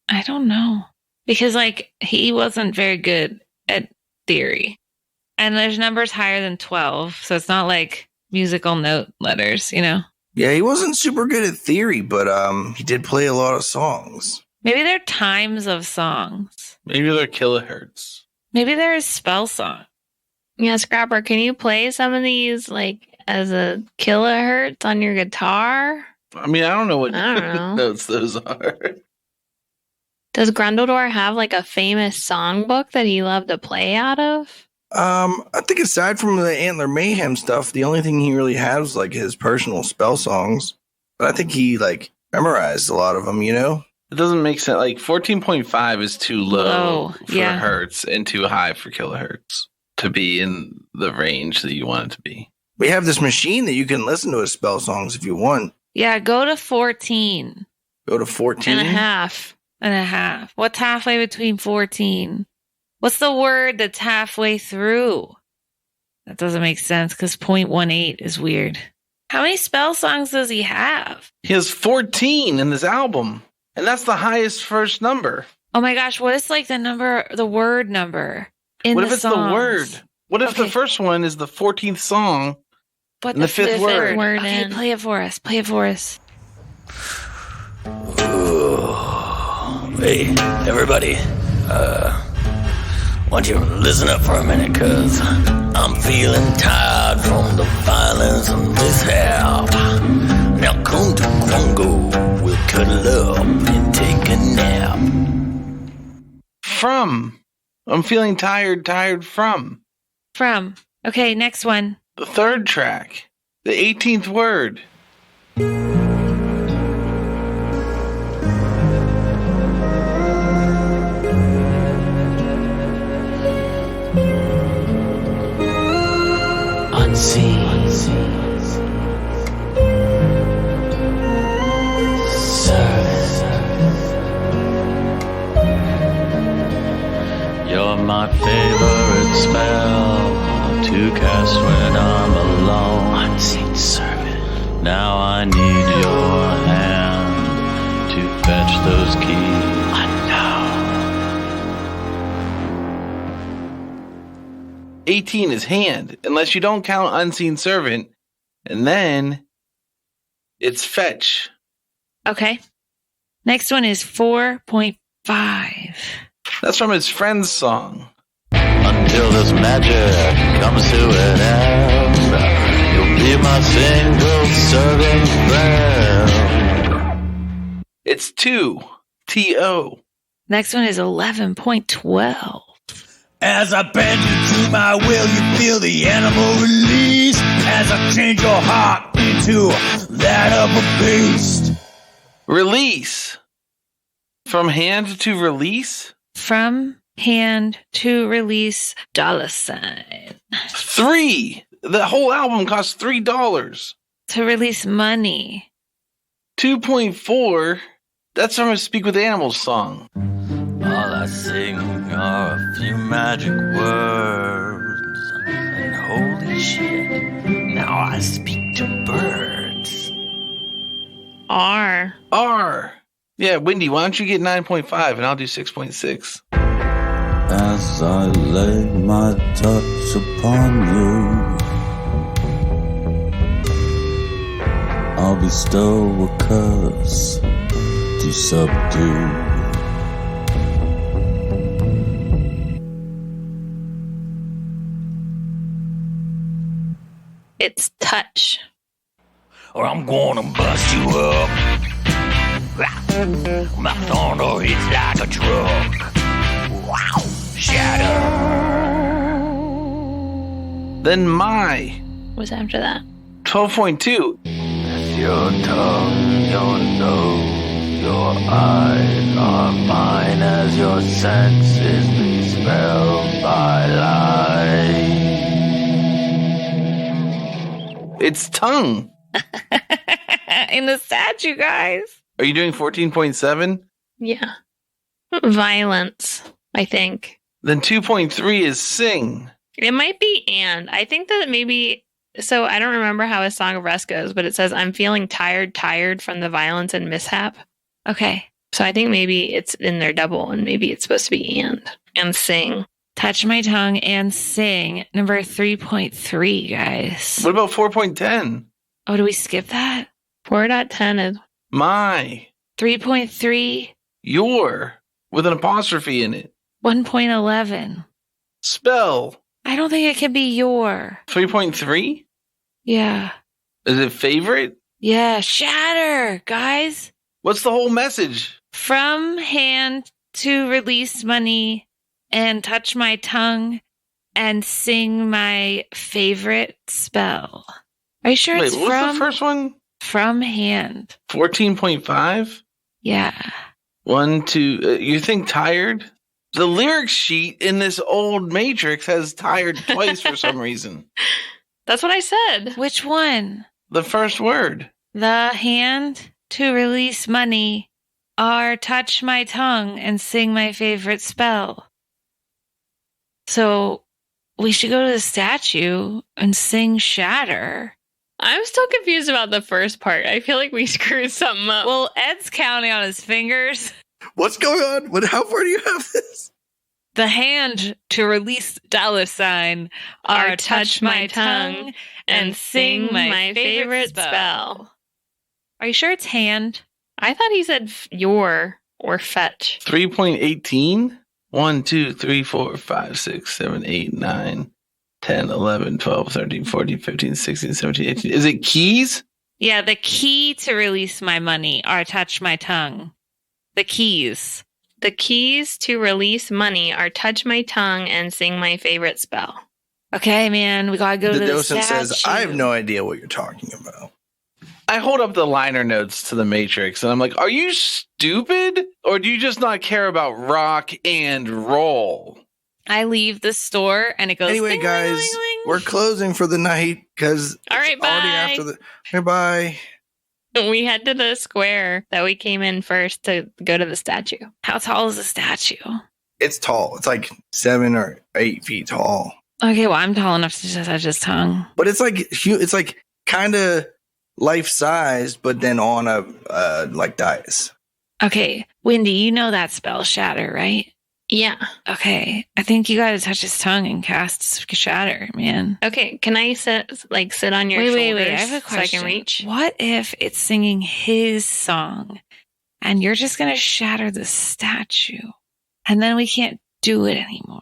I don't know. Because, like, he wasn't very good at theory. And there's numbers higher than 12, so it's not like musical note letters, you know? Yeah, he wasn't super good at theory, but he did play a lot of songs. Maybe they're times of songs. Maybe they're kilohertz. Maybe there is spell song. Yeah, Scrapper, can you play some of these like as a kilohertz on your guitar? I mean, I don't know what I don't know. notes those are. Does Grundledor have like a famous songbook that he loved to play out of? I think aside from the Antler Mayhem stuff, the only thing he really had was like his personal spell songs. But I think he like memorized a lot of them, you know? It doesn't make sense. Like 14.5 is too low for yeah. hertz and too high for kilohertz to be in the range that you want it to be. We have this machine that you can listen to his spell songs if you want. Yeah, go to 14 Go to 14. And a half. and a half. What's halfway between 14? What's the word that's halfway through? That doesn't make sense because 0.18 is weird. How many spell songs does he have? He has 14 in this album, and that's the highest first number. Oh my gosh, what is like the word number in What the if it's songs? the word? What if Okay. the first one is the 14th song? But and the fifth word? Okay, in. play it for us. Play it for us. Hey, everybody. Why don't you listen up for a minute, cause I'm feeling tired from the violence and mishap. Now come to Quango, we'll cuddle up and take a nap. From. I'm feeling tired from. From. Okay, next one. The third track. The 18th word. Unseen. Service. You're my favorite spell to cast when I'm alone. Unseen servant. Now I need your hand to fetch those keys. Unknown. 18 is hand, unless you don't count unseen servant. And then it's fetch. Okay. Next one is 4.5. That's from his friend's song. Until this magic comes to an end, you'll be my single servant friend. It's 2. T-O. Next one is 11.12. As I bend you to my will, you feel the animal release. As I change your heart into that of a beast. Release. From hand to release? From hand to release $sign. 3. The whole album costs $3. To release money. 2.4. That's from his Speak with Animals song. All I sing are a few magic words. And holy shit, now I speak to birds. R. R. Yeah, Wendy, why don't you get 9.5 and I'll do 6.6. As I lay my touch upon you, I'll bestow a curse to subdue. It's touch. Or I'm gonna bust you up. My thunder hits like a truck. Wow, shatter. Then my. What's after that? 12.2. It's your tongue, your nose, your eyes are mine as your senses be spelled by lies. It's tongue. In the statue, guys. Are you doing 14.7? Yeah. Violence, I think. Then 2.3 is sing. It might be and. I think that maybe. So I don't remember how a Song of Rest goes, but it says, I'm feeling tired from the violence and mishap. Okay. So I think maybe it's in their double and maybe it's supposed to be and sing. touch my tongue, and sing. Number 3.3, guys. What about 4.10? Oh, do we skip that? 4.10 is My. 3.3, Your. With an apostrophe in it. 1.11. Spell. I don't think it can be your. 3.3? Yeah. Is it favorite? Yeah, shatter, guys. What's the whole message? From hand to release money and touch my tongue and sing my favorite spell. Are you sure Wait, it's what was the first one? from hand? 14.5? Yeah. 1, 2. You think tired? The lyric sheet in this old Matrix has tired twice for some reason. That's what I said. Which one? The first word. The hand to release money or touch my tongue and sing my favorite spell. So we should go to the statue and sing shatter. I'm still confused about the first part. I feel like we screwed something up. Well, Ed's counting on his fingers. What's going on? How far do you have this? The hand to release $sign or touch my tongue and sing my favorite spell. Are you sure it's hand? I thought he said your or fetch. 3.18? 1, 2, 3, 4, 5, 6, 7, 8, 9, 10, 11, 12, 13, 14, 15, 16, 17, 18. Is it keys? Yeah, the key to release my money or touch my tongue. The keys. The keys to release money are touch my tongue and sing my favorite spell. Okay, man, we gotta go to The the docent statue. says, I have no idea what you're talking about. I hold up the liner notes to the Matrix and I'm like, are you stupid? Or do you just not care about rock and roll? I leave the store and it goes. Anyway, ding, guys, ding, ding, ding. we're closing for the night because All right, already bye. after the. Hey, bye. We head to the square that we came in first to go to the statue. How tall is the statue? It's tall. It's like 7 or 8 feet tall. Okay, well, I'm tall enough to just touch his tongue. But it's like kind of life sized, but then on a like dais. Okay, Wendy, you know that spell shatter, right? Yeah. Okay, I think you gotta touch his tongue and cast shatter, man. Okay, can I sit on your Wait, shoulders I have a question. so I can reach? What if it's singing his song and you're just gonna shatter the statue and then we can't do it anymore?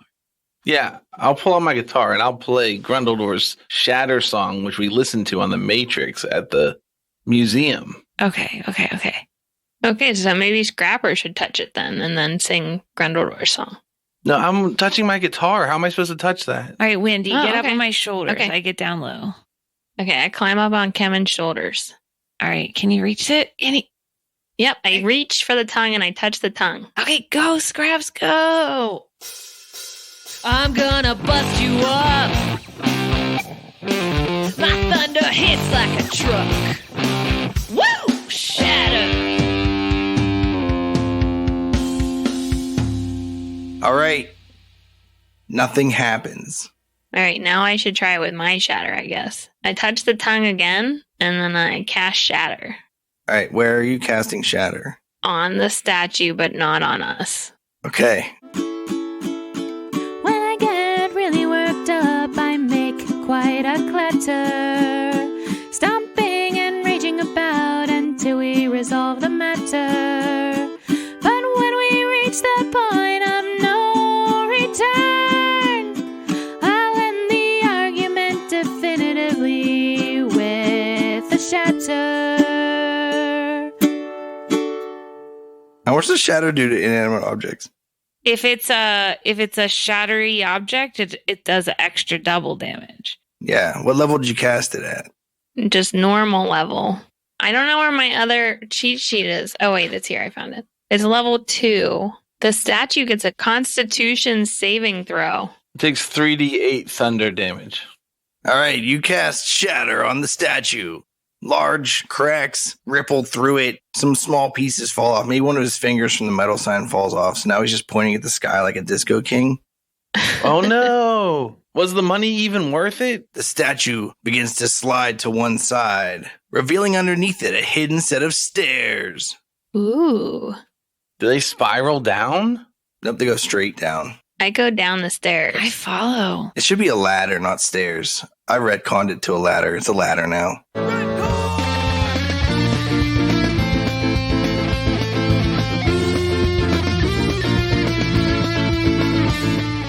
Yeah, I'll pull out my guitar and I'll play Grundledor's Shatter song, which we listened to on the Matrix at the museum. Okay. Okay, so maybe Scrapper should touch it then and then sing Grundledor's song. No, I'm touching my guitar. How am I supposed to touch that? All right, Wendy, Oh, get up okay. on my shoulders. Okay. I get down low. Okay, I climb up on Kemen's shoulders. All right, can you reach it? Yep, I reach for the tongue and I touch the tongue. Okay, go, Scraps, go. I'm gonna bust you up. My thunder hits like a truck. Woo! Shatter. All right. Nothing happens. All right, now I should try with my shatter, I guess. I touch the tongue again and then I cast shatter All right. Where are you casting shatter? on the statue, but not on us. Okay. When I get really worked up, I make quite a clatter, stomping and raging about until we resolve the matter. But when we reach that point of no return, I'll end the argument definitively with a shatter. Now, what's the shatter do to inanimate objects? If it's a shattery object, it does an extra double damage. Yeah. What level did you cast it at? Just normal level. I don't know where my other cheat sheet is. Oh, wait, it's here. I found it. It's level 2. The statue gets a Constitution saving throw. It takes 3d8 thunder damage. All right. You cast shatter on the statue. Large cracks ripple through it. Some small pieces fall off. Maybe one of his fingers from the metal sign falls off. So now he's just pointing at the sky like a disco king. Oh no! Was the money even worth it? The statue begins to slide to one side, revealing underneath it a hidden set of stairs. Ooh. Do they spiral down? Nope, they go straight down. I go down the stairs. I follow. It should be a ladder, not stairs. I retconned it to a ladder. It's a ladder now.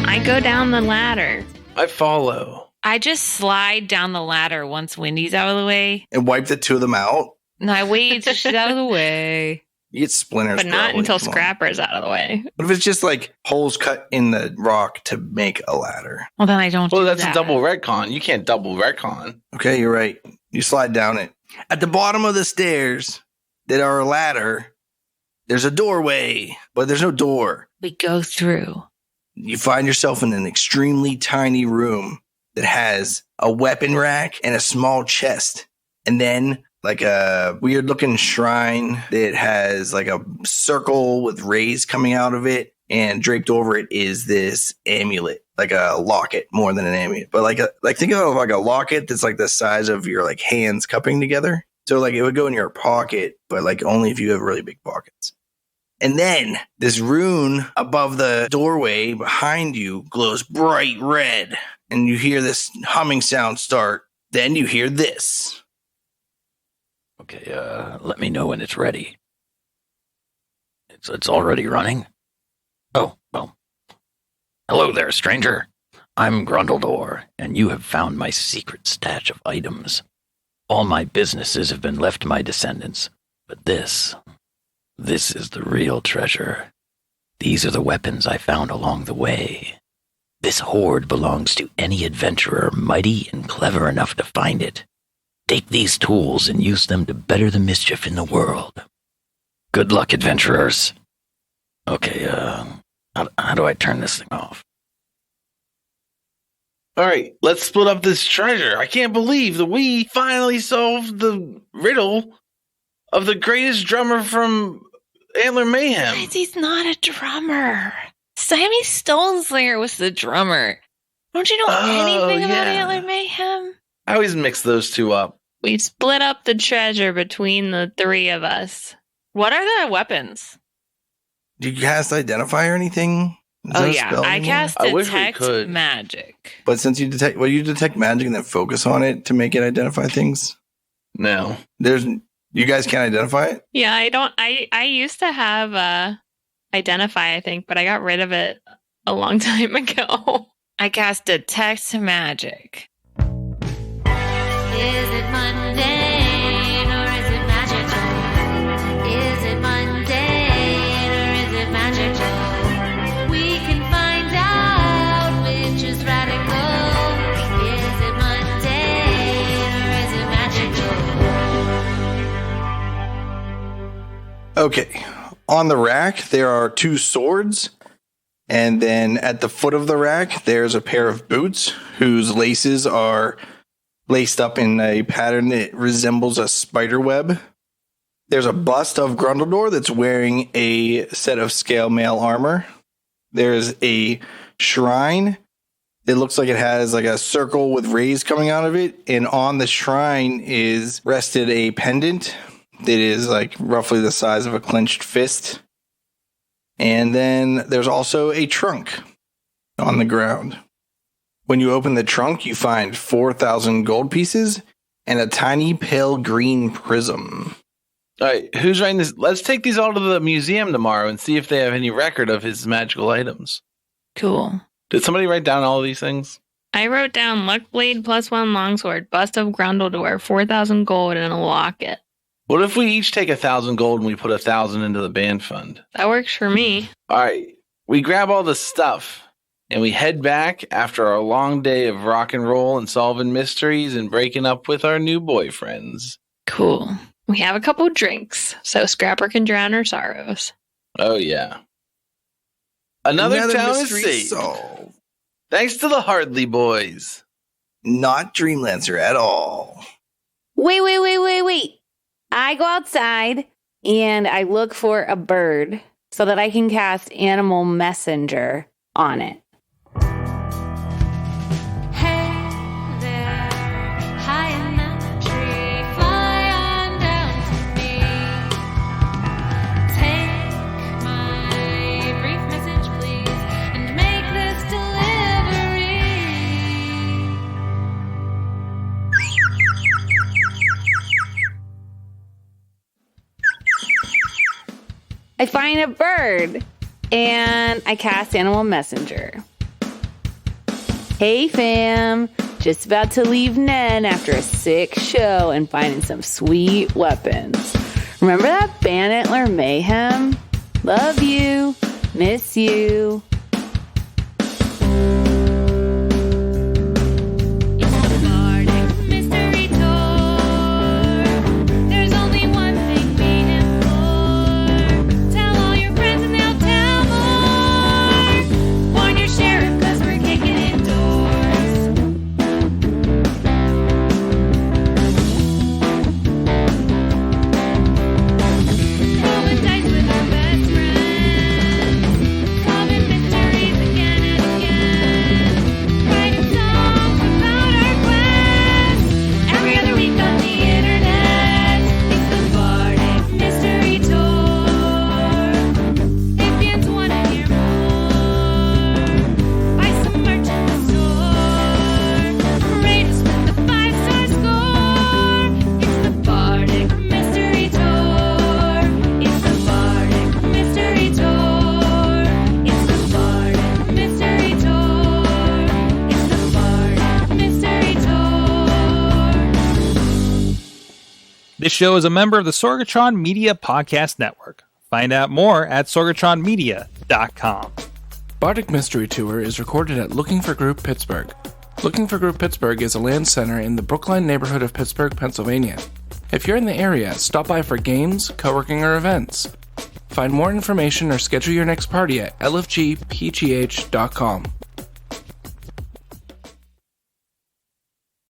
I go down the ladder. I follow. I just slide down the ladder once Wendy's out of the way. And wipe the two of them out. No, I wait until she's out of the way. You get splinters. But not probably. until Come on. Scrapper's out of the way. What if it's just like holes cut in the rock to make a ladder? Well, then I don't Well, do that's that. a double retcon. You can't double retcon. Okay, you're right. You slide down it. At the bottom of the stairs that are a ladder, there's a doorway, but there's no door. We go through. You find yourself in an extremely tiny room that has a weapon rack and a small chest. And then like a weird looking shrine that has like a circle with rays coming out of it. And draped over it is this amulet, like a locket more than an amulet. But think of it like a locket that's like the size of your like hands cupping together. So like it would go in your pocket, but like only if you have really big pockets. And then this rune above the doorway behind you glows bright red. And you hear this humming sound start. Then you hear this. Okay, let me know when it's ready. It's already running? Oh, well. Hello there, stranger. I'm Grundledor, and you have found my secret stash of items. All my businesses have been left to my descendants, but this is the real treasure. These are the weapons I found along the way. This hoard belongs to any adventurer mighty and clever enough to find it. Take these tools and use them to better the mischief in the world. Good luck, adventurers. Okay, how do I turn this thing off? All right, let's split up this treasure. I can't believe that we finally solved the riddle of the greatest drummer from Antler Mayhem. Guys, he's not a drummer. Sammy Stoneslayer was the drummer. Don't you know anything about Antler Mayhem? I always mix those two up. We split up the treasure between the three of us. What are the weapons? Do you cast Identify or anything? Is Oh that a yeah, spell I anymore? cast I wish we Detect could. Magic. But since you detect magic and then focus on it to make it identify things. No. You guys can't identify it? Yeah, I used to have Identify, I think, but I got rid of it a long time ago. I cast Detect Magic. Is it mundane or is it magical? Is it mundane or is it magical? We can find out which is radical. Is it mundane or is it magical? Okay. On the rack, there are two swords. And then at the foot of the rack, there's a pair of boots whose laces are laced up in a pattern that resembles a spider web. There's a bust of Grundledor that's wearing a set of scale mail armor. There's a shrine. It looks like it has like a circle with rays coming out of it. And on the shrine is rested a pendant that is like roughly the size of a clenched fist. And then there's also a trunk on the ground. When you open the trunk, you find 4,000 gold pieces and a tiny pale green prism. All right, who's writing this? Let's take these all to the museum tomorrow and see if they have any record of his magical items. Cool. Did somebody write down all of these things? I wrote down Luck Blade +1 longsword, bust of Grundledor, 4,000 gold, and a locket. What if we each take 1,000 gold and we put 1,000 into the band fund? That works for me. All right, we grab all the stuff and we head back after our long day of rock and roll and solving mysteries and breaking up with our new boyfriends. Cool. We have a couple drinks, so Scrapper can drown her sorrows. Oh, yeah. Another town is mystery saved. solved. Thanks to the Hardley Boys. Not Dreamlancer at all. Wait. I go outside and I look for a bird so that I can cast Animal Messenger on it. Hey there, high in that tree, fly on down to me. Take my brief message, please, and make this I find a bird and I cast Animal Messenger. Hey fam, just about to leave Nen after a sick show and finding some sweet weapons. Remember that Banditler mayhem? Love you, miss you. This show is a member of the Sorgatron Media Podcast Network. Find out more at sorgatronmedia.com. Bardic Mystery Tour is recorded at Looking for Group Pittsburgh. Looking for Group Pittsburgh is a land center in the Brookline neighborhood of Pittsburgh, Pennsylvania. If you're in the area, stop by for games, co-working, or events. Find more information or schedule your next party at lfgpgh.com.